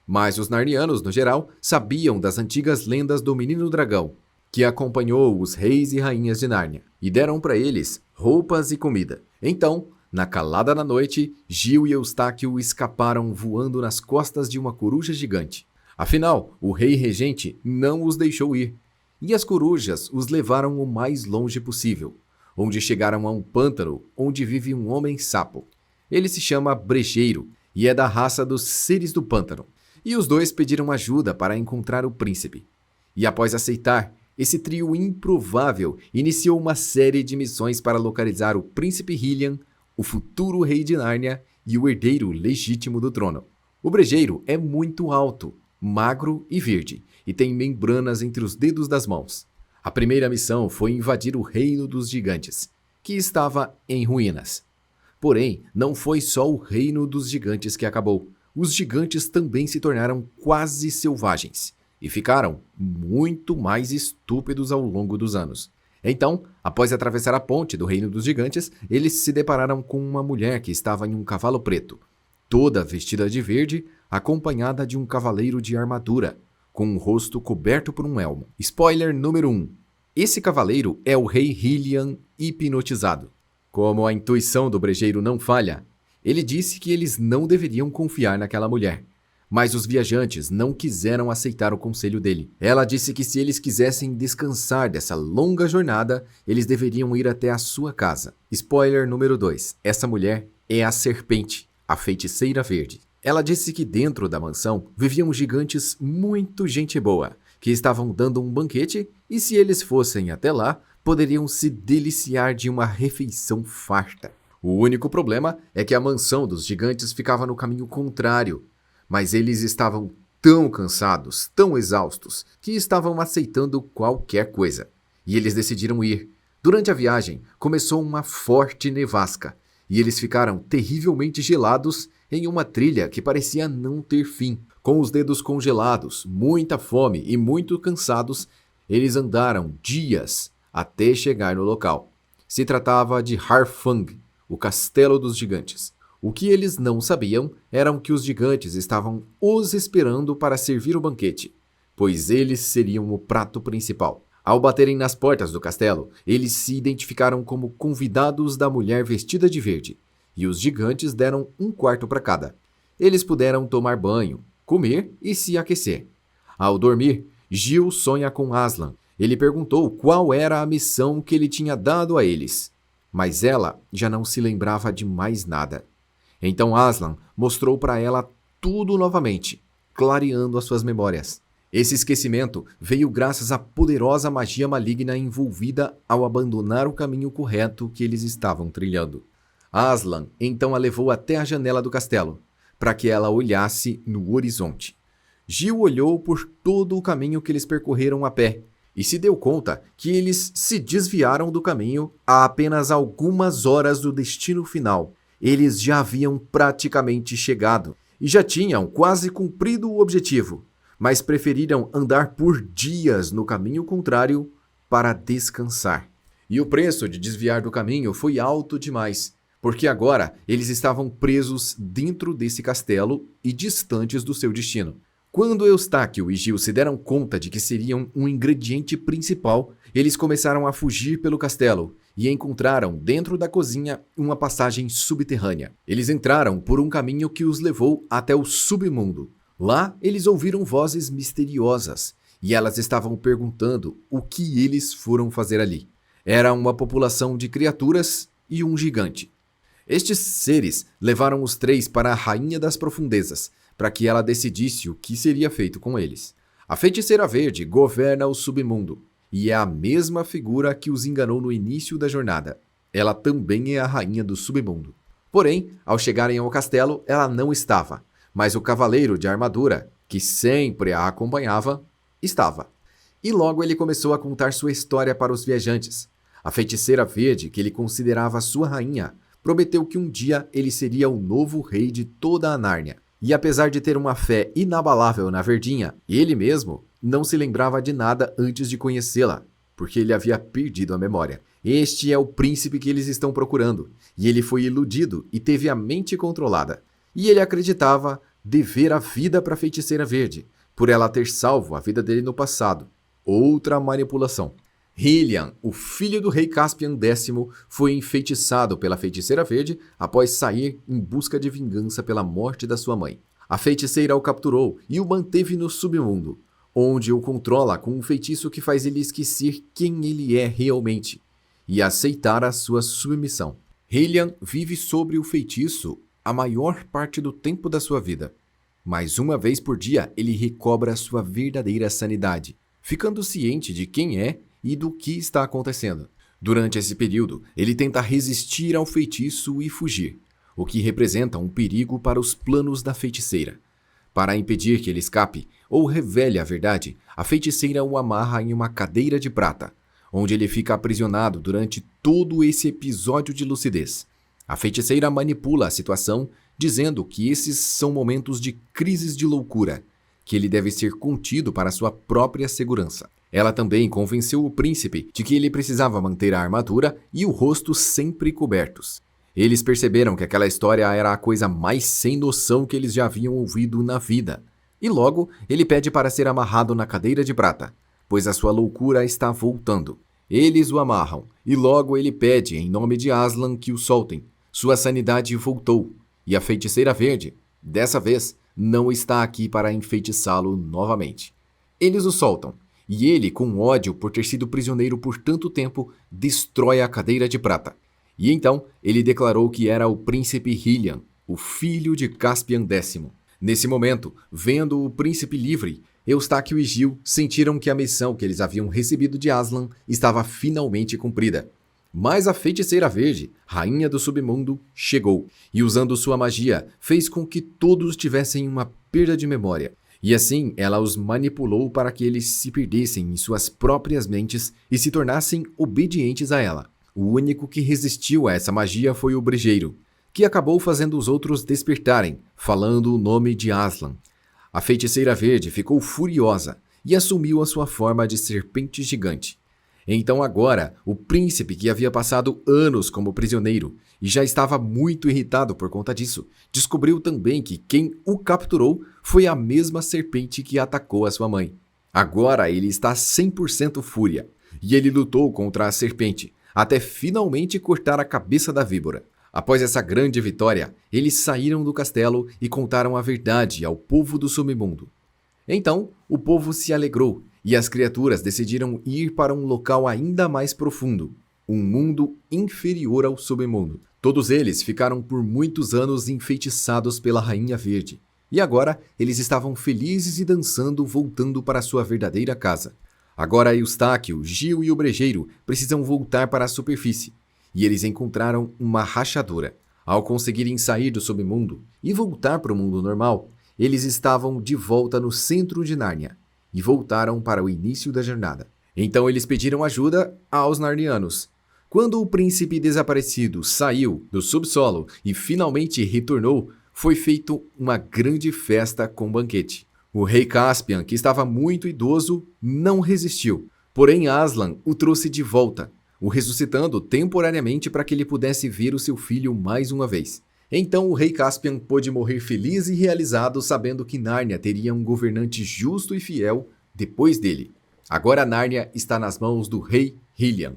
Speaker 1: Mas os narnianos, no geral, sabiam das antigas lendas do Menino Dragão, que acompanhou os reis e rainhas de Nárnia, e deram para eles roupas e comida. Então, na calada da noite, Gil e Eustáquio escaparam voando nas costas de uma coruja gigante. Afinal, o rei regente não os deixou ir, e as corujas os levaram o mais longe possível, onde chegaram a um pântano onde vive um homem-sapo. Ele se chama Brejeiro e é da raça dos seres do pântano. E os dois pediram ajuda para encontrar o príncipe. E após aceitar, esse trio improvável iniciou uma série de missões para localizar o príncipe Hilian, o futuro rei de Nárnia e o herdeiro legítimo do trono. O Brejeiro é muito alto, magro e verde, e tem membranas entre os dedos das mãos. A primeira missão foi invadir o reino dos gigantes, que estava em ruínas. Porém, não foi só o reino dos gigantes que acabou. Os gigantes também se tornaram quase selvagens e ficaram muito mais estúpidos ao longo dos anos. Então, após atravessar a ponte do reino dos gigantes, eles se depararam com uma mulher que estava em um cavalo preto, toda vestida de verde, acompanhada de um cavaleiro de armadura, com o rosto coberto por um elmo. Spoiler número 1. Esse cavaleiro é o rei Hilian hipnotizado. Como a intuição do Brejeiro não falha, ele disse que eles não deveriam confiar naquela mulher, Mas os viajantes não quiseram aceitar o conselho dele. Ela disse que se eles quisessem descansar dessa longa jornada, eles deveriam ir até a sua casa. Spoiler número 2. Essa mulher é a serpente, a feiticeira verde. Ela disse que dentro da mansão viviam gigantes muito gente boa, que estavam dando um banquete e se eles fossem até lá, poderiam se deliciar de uma refeição farta. O único problema é que a mansão dos gigantes ficava no caminho contrário, mas eles estavam tão cansados, tão exaustos, que estavam aceitando qualquer coisa. E eles decidiram ir. Durante a viagem, começou uma forte nevasca, e eles ficaram terrivelmente gelados em uma trilha que parecia não ter fim. Com os dedos congelados, muita fome e muito cansados, eles andaram dias até chegar no local. Se tratava de Harfang, o Castelo dos Gigantes. O que eles não sabiam era que os gigantes estavam os esperando para servir o banquete, pois eles seriam o prato principal. Ao baterem nas portas do castelo, eles se identificaram como convidados da mulher vestida de verde, e os gigantes deram um quarto para cada. Eles puderam tomar banho, comer e se aquecer. Ao dormir, Gil sonha com Aslan. Ele perguntou qual era a missão que ele tinha dado a eles, mas ela já não se lembrava de mais nada. Então Aslan mostrou para ela tudo novamente, clareando as suas memórias. Esse esquecimento veio graças à poderosa magia maligna envolvida ao abandonar o caminho correto que eles estavam trilhando. Aslan então a levou até a janela do castelo, para que ela olhasse no horizonte. Gil olhou por todo o caminho que eles percorreram a pé e se deu conta que eles se desviaram do caminho a apenas algumas horas do destino final. Eles já haviam praticamente chegado e já tinham quase cumprido o objetivo, mas preferiram andar por dias no caminho contrário para descansar. E o preço de desviar do caminho foi alto demais, porque agora eles estavam presos dentro desse castelo e distantes do seu destino. Quando Eustáquio e Gil se deram conta de que seriam um ingrediente principal, eles começaram a fugir pelo castelo e encontraram dentro da cozinha uma passagem subterrânea. Eles entraram por um caminho que os levou até o submundo. Lá, eles ouviram vozes misteriosas e elas estavam perguntando o que eles foram fazer ali. Era uma população de criaturas e um gigante. Estes seres levaram os três para a Rainha das Profundezas, para que ela decidisse o que seria feito com eles. A Feiticeira Verde governa o submundo, e é a mesma figura que os enganou no início da jornada. Ela também é a rainha do submundo. Porém, ao chegarem ao castelo, ela não estava, mas o cavaleiro de armadura, que sempre a acompanhava, estava. E logo ele começou a contar sua história para os viajantes. A Feiticeira Verde, que ele considerava sua rainha, prometeu que um dia ele seria o novo rei de toda a Nárnia. E apesar de ter uma fé inabalável na Verdinha, ele mesmo não se lembrava de nada antes de conhecê-la, porque ele havia perdido a memória. Este é o príncipe que eles estão procurando, e ele foi iludido e teve a mente controlada. E ele acreditava dever a vida para a Feiticeira Verde, por ela ter salvo a vida dele no passado. Outra manipulação. Hylian, o filho do rei Caspian X, foi enfeitiçado pela Feiticeira Verde após sair em busca de vingança pela morte da sua mãe. A feiticeira o capturou e o manteve no submundo, onde o controla com um feitiço que faz ele esquecer quem ele é realmente e aceitar a sua submissão. Hylian vive sobre o feitiço a maior parte do tempo da sua vida, mas uma vez por dia ele recobra sua verdadeira sanidade, ficando ciente de quem é e do que está acontecendo. Durante esse período, ele tenta resistir ao feitiço e fugir, o que representa um perigo para os planos da feiticeira. Para impedir que ele escape ou revele a verdade, a feiticeira o amarra em uma cadeira de prata, onde ele fica aprisionado durante todo esse episódio de lucidez. A feiticeira manipula a situação, dizendo que esses são momentos de crises de loucura, que ele deve ser contido para sua própria segurança. Ela também convenceu o príncipe de que ele precisava manter a armadura e o rosto sempre cobertos. Eles perceberam que aquela história era a coisa mais sem noção que eles já haviam ouvido na vida. E logo, ele pede para ser amarrado na cadeira de prata, pois a sua loucura está voltando. Eles o amarram, e logo ele pede, em nome de Aslan, que o soltem. Sua sanidade voltou, e a Feiticeira Verde, dessa vez, não está aqui para enfeitiçá-lo novamente. Eles o soltam, e ele, com ódio por ter sido prisioneiro por tanto tempo, destrói a cadeira de prata. E então ele declarou que era o príncipe Hylian, o filho de Caspian X. Nesse momento, vendo o príncipe livre, Eustáquio e Gil sentiram que a missão que eles haviam recebido de Aslan estava finalmente cumprida. Mas a feiticeira verde, rainha do submundo, chegou e, usando sua magia, fez com que todos tivessem uma perda de memória. E assim ela os manipulou para que eles se perdessem em suas próprias mentes e se tornassem obedientes a ela. O único que resistiu a essa magia foi o brejeiro, que acabou fazendo os outros despertarem, falando o nome de Aslan. A feiticeira verde ficou furiosa e assumiu a sua forma de serpente gigante. Então agora, o príncipe, que havia passado anos como prisioneiro e já estava muito irritado por conta disso, descobriu também que quem o capturou foi a mesma serpente que atacou a sua mãe. Agora ele está 100% fúria, e ele lutou contra a serpente, até finalmente cortar a cabeça da víbora. Após essa grande vitória, eles saíram do castelo e contaram a verdade ao povo do submundo. Então, o povo se alegrou e as criaturas decidiram ir para um local ainda mais profundo, um mundo inferior ao submundo. Todos eles ficaram por muitos anos enfeitiçados pela Rainha Verde, e agora eles estavam felizes e dançando, voltando para sua verdadeira casa. Agora Eustáquio, Gil e o brejeiro precisam voltar para a superfície, e eles encontraram uma rachadura. Ao conseguirem sair do submundo e voltar para o mundo normal, eles estavam de volta no centro de Nárnia e voltaram para o início da jornada. Então eles pediram ajuda aos narnianos. Quando o príncipe desaparecido saiu do subsolo e finalmente retornou, foi feita uma grande festa com banquete. O rei Caspian, que estava muito idoso, não resistiu. Porém Aslan o trouxe de volta, o ressuscitando temporariamente para que ele pudesse ver o seu filho mais uma vez. Então o rei Caspian pôde morrer feliz e realizado, sabendo que Nárnia teria um governante justo e fiel depois dele. Agora Nárnia está nas mãos do rei Hylian.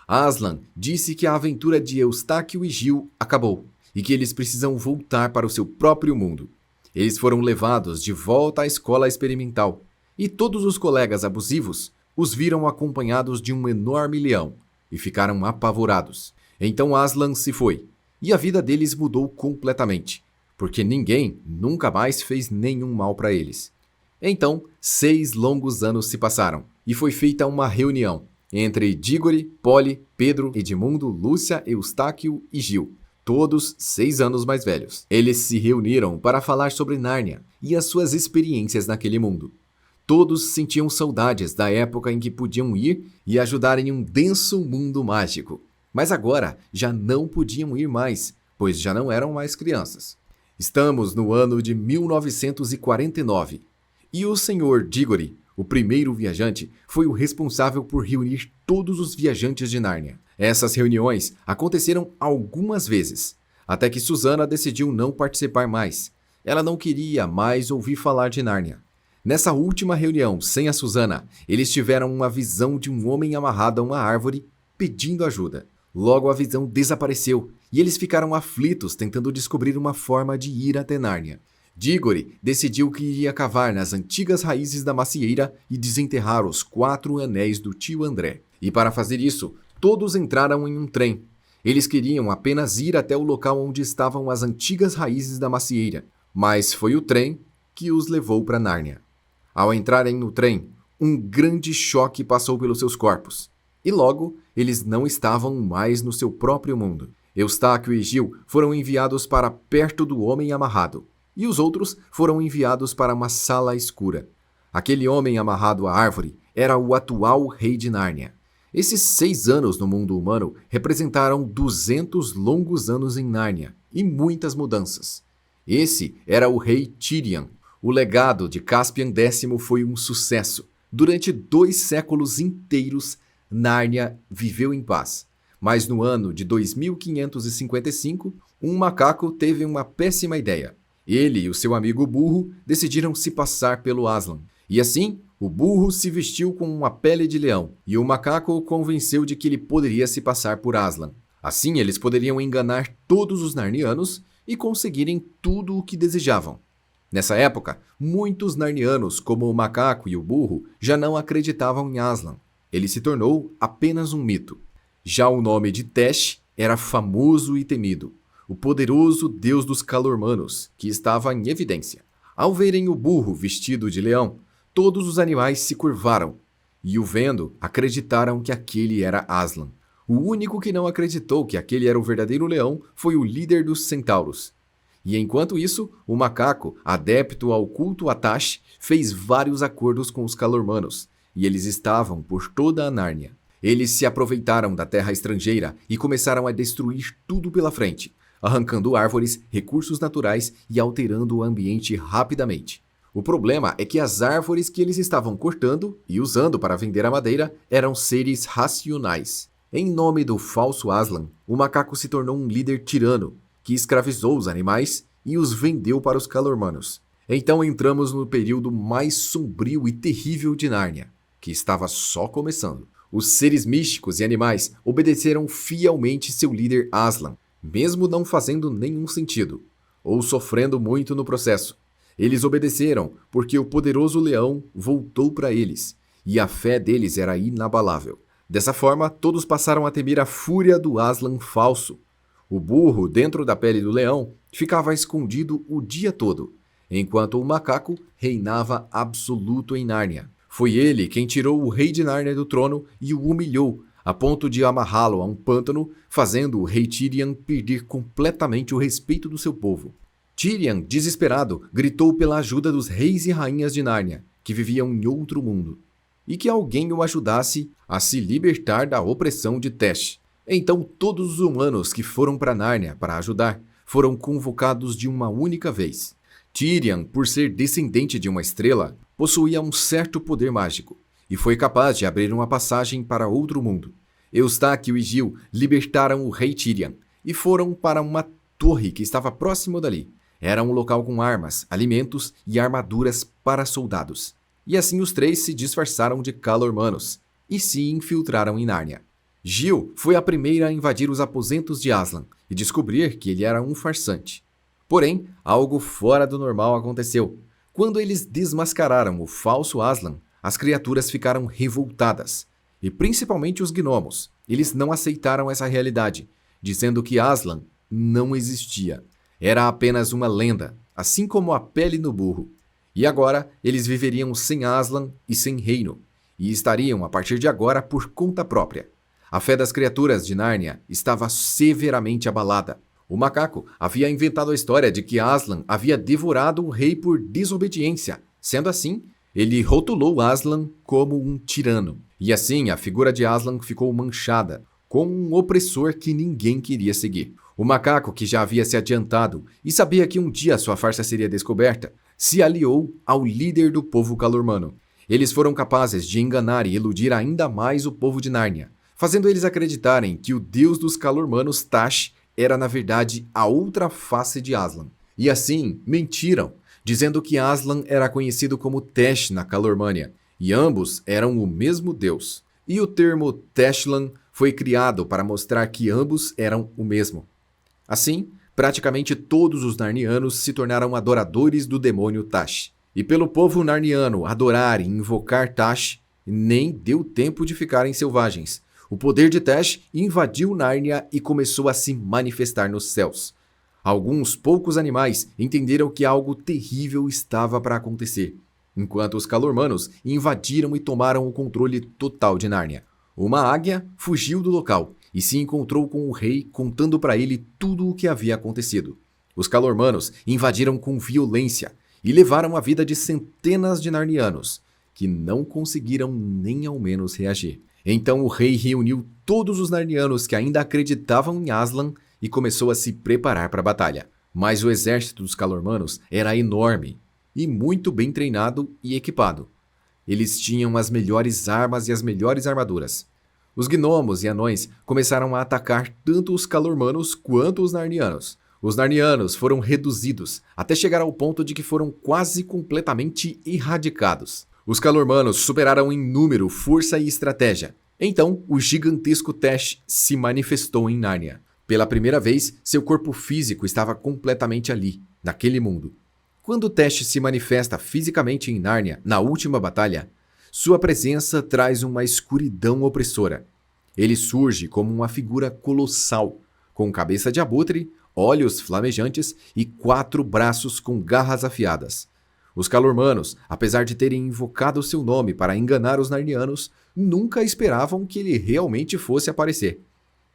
Speaker 1: Aslan disse que a aventura de Eustáquio e Gil acabou, e que eles precisam voltar para o seu próprio mundo. Eles foram levados de volta à escola experimental, e todos os colegas abusivos os viram acompanhados de um enorme leão, e ficaram apavorados. Então Aslan se foi, e a vida deles mudou completamente, porque ninguém nunca mais fez nenhum mal para eles. Então, 6 longos anos se passaram, e foi feita uma reunião entre Dígore, Poli, Pedro, Edmundo, Lúcia, Eustáquio e Gil, todos 6 anos mais velhos. Eles se reuniram para falar sobre Nárnia e as suas experiências naquele mundo. Todos sentiam saudades da época em que podiam ir e ajudar em um denso mundo mágico. Mas agora já não podiam ir mais, pois já não eram mais crianças. Estamos no ano de 1949, e o Sr. Dígore, o primeiro viajante, foi o responsável por reunir todos os viajantes de Nárnia. Essas reuniões aconteceram algumas vezes, até que Susana decidiu não participar mais. Ela não queria mais ouvir falar de Nárnia. Nessa última reunião, sem a Susana, eles tiveram uma visão de um homem amarrado a uma árvore pedindo ajuda. Logo a visão desapareceu e eles ficaram aflitos tentando descobrir uma forma de ir até Nárnia. Dígore decidiu que iria cavar nas antigas raízes da macieira e desenterrar os 4 anéis do tio André. E para fazer isso, todos entraram em um trem. Eles queriam apenas ir até o local onde estavam as antigas raízes da macieira, mas foi o trem que os levou para Nárnia. Ao entrarem no trem, um grande choque passou pelos seus corpos. E logo, eles não estavam mais no seu próprio mundo. Eustáquio e Gil foram enviados para perto do homem amarrado, e os outros foram enviados para uma sala escura. Aquele homem amarrado à árvore era o atual rei de Nárnia. Esses 6 anos no mundo humano representaram 200 longos anos em Nárnia e muitas mudanças. Esse era o rei Tirian. O legado de Caspian X foi um sucesso. Durante 2 séculos inteiros, Nárnia viveu em paz. Mas no ano de 2555, um macaco teve uma péssima ideia. Ele e o seu amigo burro decidiram se passar pelo Aslan. E assim, o burro se vestiu com uma pele de leão, e o macaco o convenceu de que ele poderia se passar por Aslan. Assim, eles poderiam enganar todos os narnianos e conseguirem tudo o que desejavam. Nessa época, muitos narnianos, como o macaco e o burro, já não acreditavam em Aslan. Ele se tornou apenas um mito. Já o nome de Tesh era famoso e temido, o poderoso deus dos Calormanos, que estava em evidência. Ao verem o burro vestido de leão, todos os animais se curvaram, e o vendo, acreditaram que aquele era Aslan. O único que não acreditou que aquele era o verdadeiro leão foi o líder dos centauros. E enquanto isso, o macaco, adepto ao culto a Tash, fez vários acordos com os Calormanos, e eles estavam por toda a Nárnia. Eles se aproveitaram da terra estrangeira e começaram a destruir tudo pela frente, arrancando árvores, recursos naturais e alterando o ambiente rapidamente. O problema é que as árvores que eles estavam cortando e usando para vender a madeira eram seres racionais. Em nome do falso Aslan, o macaco se tornou um líder tirano, que escravizou os animais e os vendeu para os Calormanos. Então entramos no período mais sombrio e terrível de Nárnia, que estava só começando. Os seres místicos e animais obedeceram fielmente seu líder Aslan, mesmo não fazendo nenhum sentido, ou sofrendo muito no processo. Eles obedeceram porque o poderoso leão voltou para eles, e a fé deles era inabalável. Dessa forma, todos passaram a temer a fúria do Aslan falso. O burro, dentro da pele do leão, ficava escondido o dia todo, enquanto o macaco reinava absoluto em Nárnia. Foi ele quem tirou o rei de Nárnia do trono e o humilhou, a ponto de amarrá-lo a um pântano, fazendo o rei Tirian perder completamente o respeito do seu povo. Tirian, desesperado, gritou pela ajuda dos reis e rainhas de Nárnia, que viviam em outro mundo, e que alguém o ajudasse a se libertar da opressão de Tesh. Então todos os humanos que foram para Nárnia para ajudar foram convocados de uma única vez. Tirian, por ser descendente de uma estrela, possuía um certo poder mágico, e foi capaz de abrir uma passagem para outro mundo. Eustáquio e Gil libertaram o rei Tirian, e foram para uma torre que estava próximo dali. Era um local com armas, alimentos e armaduras para soldados. E assim os três se disfarçaram de Calormanos, e se infiltraram em Nárnia. Gil foi a primeira a invadir os aposentos de Aslan, e descobrir que ele era um farsante. Porém, algo fora do normal aconteceu. Quando eles desmascararam o falso Aslan, as criaturas ficaram revoltadas, e principalmente os gnomos. Eles não aceitaram essa realidade, dizendo que Aslan não existia. Era apenas uma lenda, assim como a pele no burro. E agora, eles viveriam sem Aslan e sem reino, e estariam, a partir de agora, por conta própria. A fé das criaturas de Nárnia estava severamente abalada. O macaco havia inventado a história de que Aslan havia devorado o rei por desobediência. Sendo assim, ele rotulou Aslan como um tirano. E assim, a figura de Aslan ficou manchada, como um opressor que ninguém queria seguir. O macaco, que já havia se adiantado e sabia que um dia sua farsa seria descoberta, se aliou ao líder do povo Calormano. Eles foram capazes de enganar e iludir ainda mais o povo de Nárnia, fazendo eles acreditarem que o deus dos Calormanos, Tash, era na verdade a outra face de Aslan. E assim, mentiram, dizendo que Aslan era conhecido como Tesh na Calormânia, e ambos eram o mesmo deus. E o termo Teshlan foi criado para mostrar que ambos eram o mesmo. Assim, praticamente todos os narnianos se tornaram adoradores do demônio Tash. E pelo povo narniano adorar e invocar Tash, nem deu tempo de ficarem selvagens. O poder de Tesh invadiu Nárnia e começou a se manifestar nos céus. Alguns poucos animais entenderam que algo terrível estava para acontecer, enquanto os Calormanos invadiram e tomaram o controle total de Nárnia. Uma águia fugiu do local e se encontrou com o rei, contando para ele tudo o que havia acontecido. Os Calormanos invadiram com violência e levaram a vida de centenas de narnianos, que não conseguiram nem ao menos reagir. Então o rei reuniu todos os narnianos que ainda acreditavam em Aslan e começou a se preparar para a batalha. Mas o exército dos Calormanos era enorme e muito bem treinado e equipado. Eles tinham as melhores armas e as melhores armaduras. Os gnomos e anões começaram a atacar tanto os Calormanos quanto os narnianos. Os narnianos foram reduzidos até chegar ao ponto de que foram quase completamente erradicados. Os Calormanos superaram em número, força e estratégia. Então, o gigantesco Tesh se manifestou em Nárnia. Pela primeira vez, seu corpo físico estava completamente ali, naquele mundo. Quando Tesh se manifesta fisicamente em Nárnia na última batalha, sua presença traz uma escuridão opressora. Ele surge como uma figura colossal, com cabeça de abutre, olhos flamejantes e 4 braços com garras afiadas. Os Calormanos, apesar de terem invocado seu nome para enganar os Narnianos, nunca esperavam que ele realmente fosse aparecer.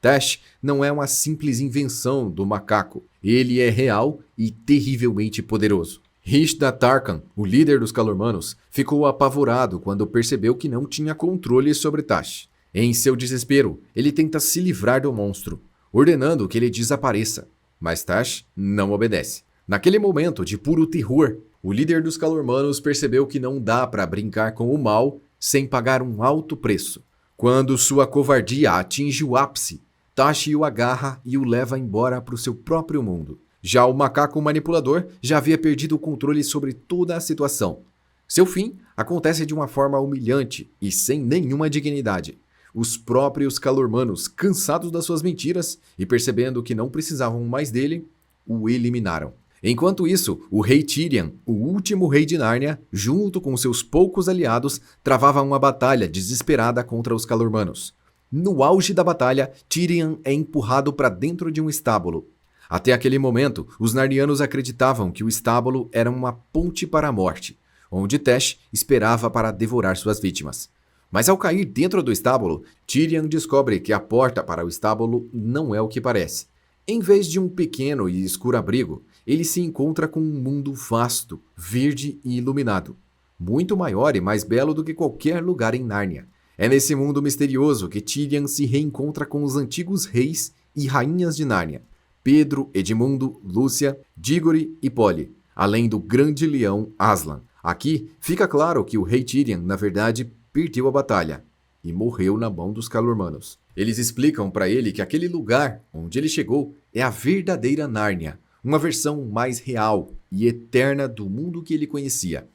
Speaker 1: Tesh não é uma simples invenção do macaco, ele é real e terrivelmente poderoso. Rishtha Tarkan, o líder dos Calormanos, ficou apavorado quando percebeu que não tinha controle sobre Tesh. Em seu desespero, ele tenta se livrar do monstro, ordenando que ele desapareça, mas Tesh não obedece. Naquele momento de puro terror, o líder dos Calormanos percebeu que não dá para brincar com o mal sem pagar um alto preço. Quando sua covardia atinge o ápice, Tesh o agarra e o leva embora para o seu próprio mundo. Já o macaco manipulador já havia perdido o controle sobre toda a situação. Seu fim acontece de uma forma humilhante e sem nenhuma dignidade. Os próprios Calormanos, cansados das suas mentiras e percebendo que não precisavam mais dele, o eliminaram. Enquanto isso, o rei Tirian, o último rei de Nárnia, junto com seus poucos aliados, travava uma batalha desesperada contra os Calormanos. No auge da batalha, Tirian é empurrado para dentro de um estábulo. Até aquele momento, os Narnianos acreditavam que o estábulo era uma ponte para a morte, onde Tesh esperava para devorar suas vítimas. Mas ao cair dentro do estábulo, Tirian descobre que a porta para o estábulo não é o que parece. Em vez de um pequeno e escuro abrigo, ele se encontra com um mundo vasto, verde e iluminado. Muito maior e mais belo do que qualquer lugar em Nárnia. É nesse mundo misterioso que Tirian se reencontra com os antigos reis e rainhas de Nárnia. Pedro, Edmundo, Lúcia, Dígore e Polly, além do grande leão Aslan. Aqui fica claro que o rei Tirian, na verdade, perdeu a batalha e morreu na mão dos Calormanos. Eles explicam para ele que aquele lugar onde ele chegou é a verdadeira Nárnia, uma versão mais real e eterna do mundo que ele conhecia.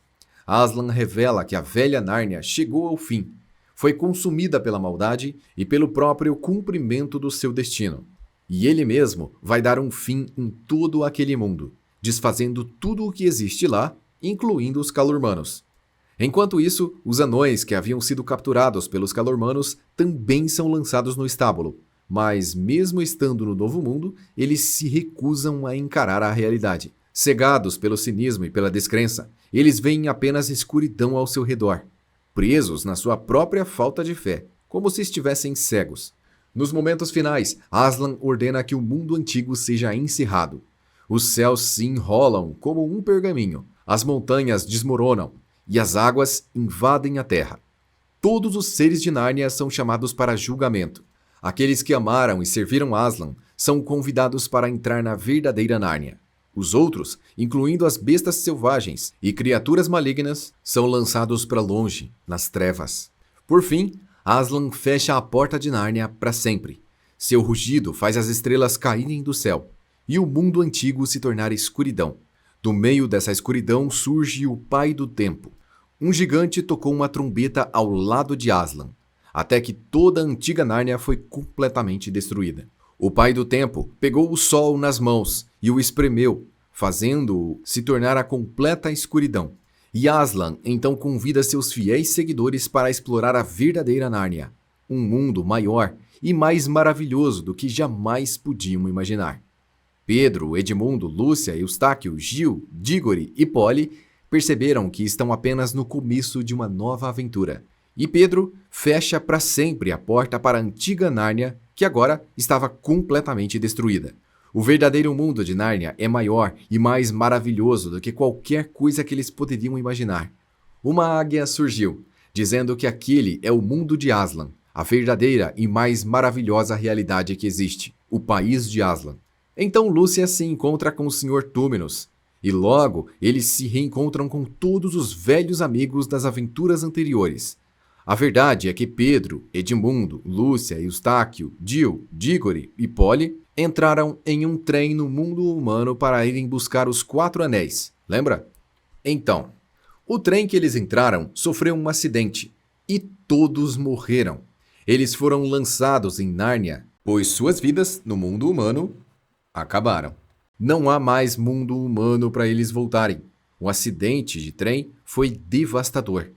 Speaker 1: Aslan revela que a velha Nárnia chegou ao fim, foi consumida pela maldade e pelo próprio cumprimento do seu destino. E ele mesmo vai dar um fim em todo aquele mundo, desfazendo tudo o que existe lá, incluindo os Calormanos. Enquanto isso, os anões que haviam sido capturados pelos Calormanos também são lançados no estábulo, mas mesmo estando no Novo Mundo, eles se recusam a encarar a realidade. Cegados pelo cinismo e pela descrença, eles veem apenas escuridão ao seu redor, presos na sua própria falta de fé, como se estivessem cegos. Nos momentos finais, Aslan ordena que o mundo antigo seja encerrado. Os céus se enrolam como um pergaminho, as montanhas desmoronam e as águas invadem a terra. Todos os seres de Nárnia são chamados para julgamento. Aqueles que amaram e serviram Aslan são convidados para entrar na verdadeira Nárnia. Os outros, incluindo as bestas selvagens e criaturas malignas, são lançados para longe, nas trevas. Por fim, Aslan fecha a porta de Nárnia para sempre. Seu rugido faz as estrelas caírem do céu e o mundo antigo se tornar escuridão. Do meio dessa escuridão surge o Pai do Tempo. Um gigante tocou uma trombeta ao lado de Aslan, até que toda a antiga Nárnia foi completamente destruída. O Pai do Tempo pegou o sol nas mãos e o espremeu, fazendo-o se tornar a completa escuridão. E Aslan então convida seus fiéis seguidores para explorar a verdadeira Nárnia, um mundo maior e mais maravilhoso do que jamais podiam imaginar. Pedro, Edmundo, Lúcia, Eustáquio, Gil, Dígore e Polly perceberam que estão apenas no começo de uma nova aventura. E Pedro fecha para sempre a porta para a antiga Nárnia, que agora estava completamente destruída. O verdadeiro mundo de Nárnia é maior e mais maravilhoso do que qualquer coisa que eles poderiam imaginar. Uma águia surgiu, dizendo que aquele é o mundo de Aslan, a verdadeira e mais maravilhosa realidade que existe, o país de Aslan. Então Lúcia se encontra com o Sr. Túmenos, e logo eles se reencontram com todos os velhos amigos das aventuras anteriores. A verdade é que Pedro, Edmundo, Lúcia, Eustáquio, Gil, Dígore e Polly entraram em um trem no mundo humano para irem buscar os 4 anéis, lembra? Então, o trem que eles entraram sofreu um acidente e todos morreram. Eles foram lançados em Nárnia, pois suas vidas no mundo humano acabaram. Não há mais mundo humano para eles voltarem. O acidente de trem foi devastador.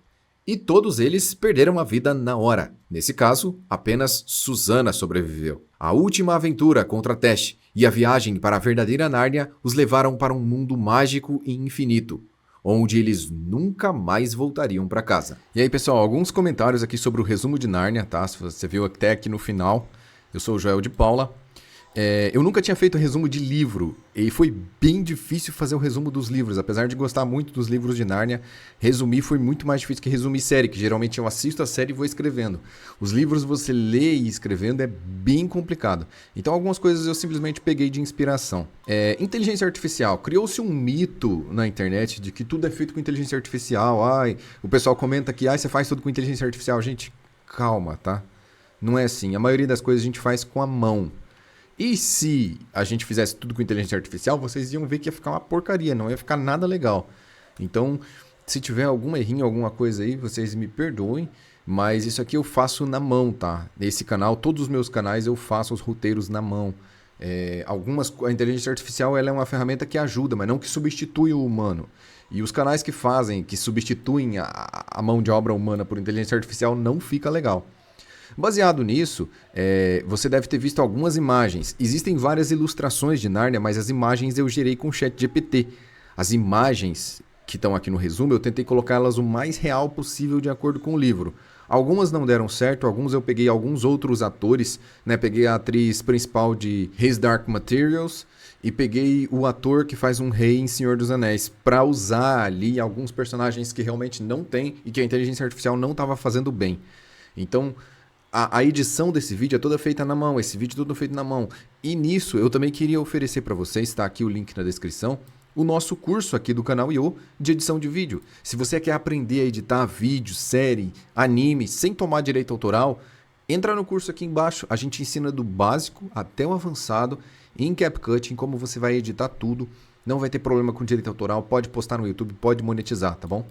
Speaker 1: E todos eles perderam a vida na hora. Nesse caso, apenas Susana sobreviveu. A última aventura contra Tesh e a viagem para a verdadeira Nárnia os levaram para um mundo mágico e infinito, onde eles nunca mais voltariam para casa. E aí, pessoal, alguns comentários aqui sobre o resumo de Nárnia, tá? Se você viu até aqui no final, eu sou o Joel de Paula. Eu nunca tinha feito resumo de livro e foi bem difícil fazer o resumo dos livros. Apesar de gostar muito dos livros de Nárnia, resumir foi muito mais difícil que resumir série, que geralmente eu assisto a série e vou escrevendo. Os livros você lê e escrevendo é bem complicado. Então algumas coisas eu simplesmente peguei de inspiração. Inteligência artificial. Criou-se um mito na internet de que tudo é feito com inteligência artificial. O pessoal comenta que você faz tudo com inteligência artificial. Gente, calma, tá? Não é assim. A maioria das coisas a gente faz com a mão. E se a gente fizesse tudo com inteligência artificial, vocês iam ver que ia ficar uma porcaria, não ia ficar nada legal. Então, se tiver algum errinho, alguma coisa aí, vocês me perdoem, mas isso aqui eu faço na mão, tá? Nesse canal, todos os meus canais eu faço os roteiros na mão. A inteligência artificial ela é uma ferramenta que ajuda, mas não que substitui o humano. E os canais que substituem a mão de obra humana por inteligência artificial não fica legal. Baseado nisso, você deve ter visto algumas imagens. Existem várias ilustrações de Nárnia, mas as imagens eu gerei com o ChatGPT. As imagens que estão aqui no resumo, eu tentei colocá-las o mais real possível de acordo com o livro. Algumas não deram certo, alguns eu peguei alguns outros atores, né? Peguei a atriz principal de His Dark Materials e peguei o ator que faz um rei em Senhor dos Anéis para usar ali alguns personagens que realmente não tem e que a inteligência artificial não estava fazendo bem. Então, a edição desse vídeo é toda feita na mão, esse vídeo é todo feito na mão. E nisso eu também queria oferecer para vocês, está aqui o link na descrição, o nosso curso aqui do canal IO de edição de vídeo. Se você quer aprender a editar vídeo, série, anime, sem tomar direito autoral, entra no curso aqui embaixo. A gente ensina do básico até o avançado em CapCut, em como você vai editar tudo. Não vai ter problema com direito autoral, pode postar no YouTube, pode monetizar, tá bom?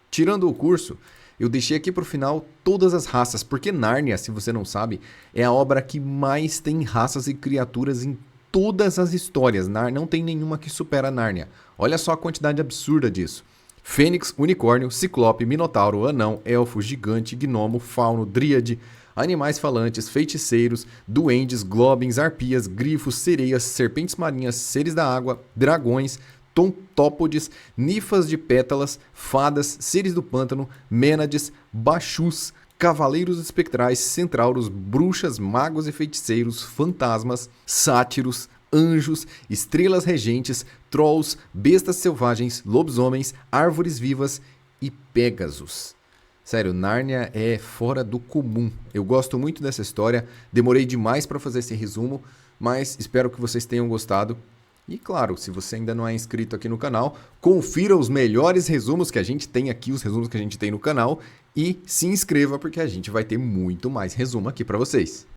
Speaker 1: Tirando o curso, eu deixei aqui para o final todas as raças, porque Nárnia, se você não sabe, é a obra que mais tem raças e criaturas em todas as histórias. Não tem nenhuma que supera Nárnia. Olha só a quantidade absurda disso. Fênix, unicórnio, ciclope, minotauro, anão, elfo, gigante, gnomo, fauno, dríade, animais falantes, feiticeiros, duendes, globins, arpias, grifos, sereias, serpentes marinhas, seres da água, dragões, tontópodes, ninfas de pétalas, fadas, seres do pântano, mênades, baxus, cavaleiros espectrais, centauros, bruxas, magos e feiticeiros, fantasmas, sátiros, anjos, estrelas regentes, trolls, bestas selvagens, lobisomens, árvores vivas e pégasos. Sério, Nárnia é fora do comum. Eu gosto muito dessa história, demorei demais para fazer esse resumo, mas espero que vocês tenham gostado. E claro, se você ainda não é inscrito aqui no canal, confira os melhores resumos que a gente tem aqui, os resumos que a gente tem no canal, e se inscreva porque a gente vai ter muito mais resumo aqui para vocês.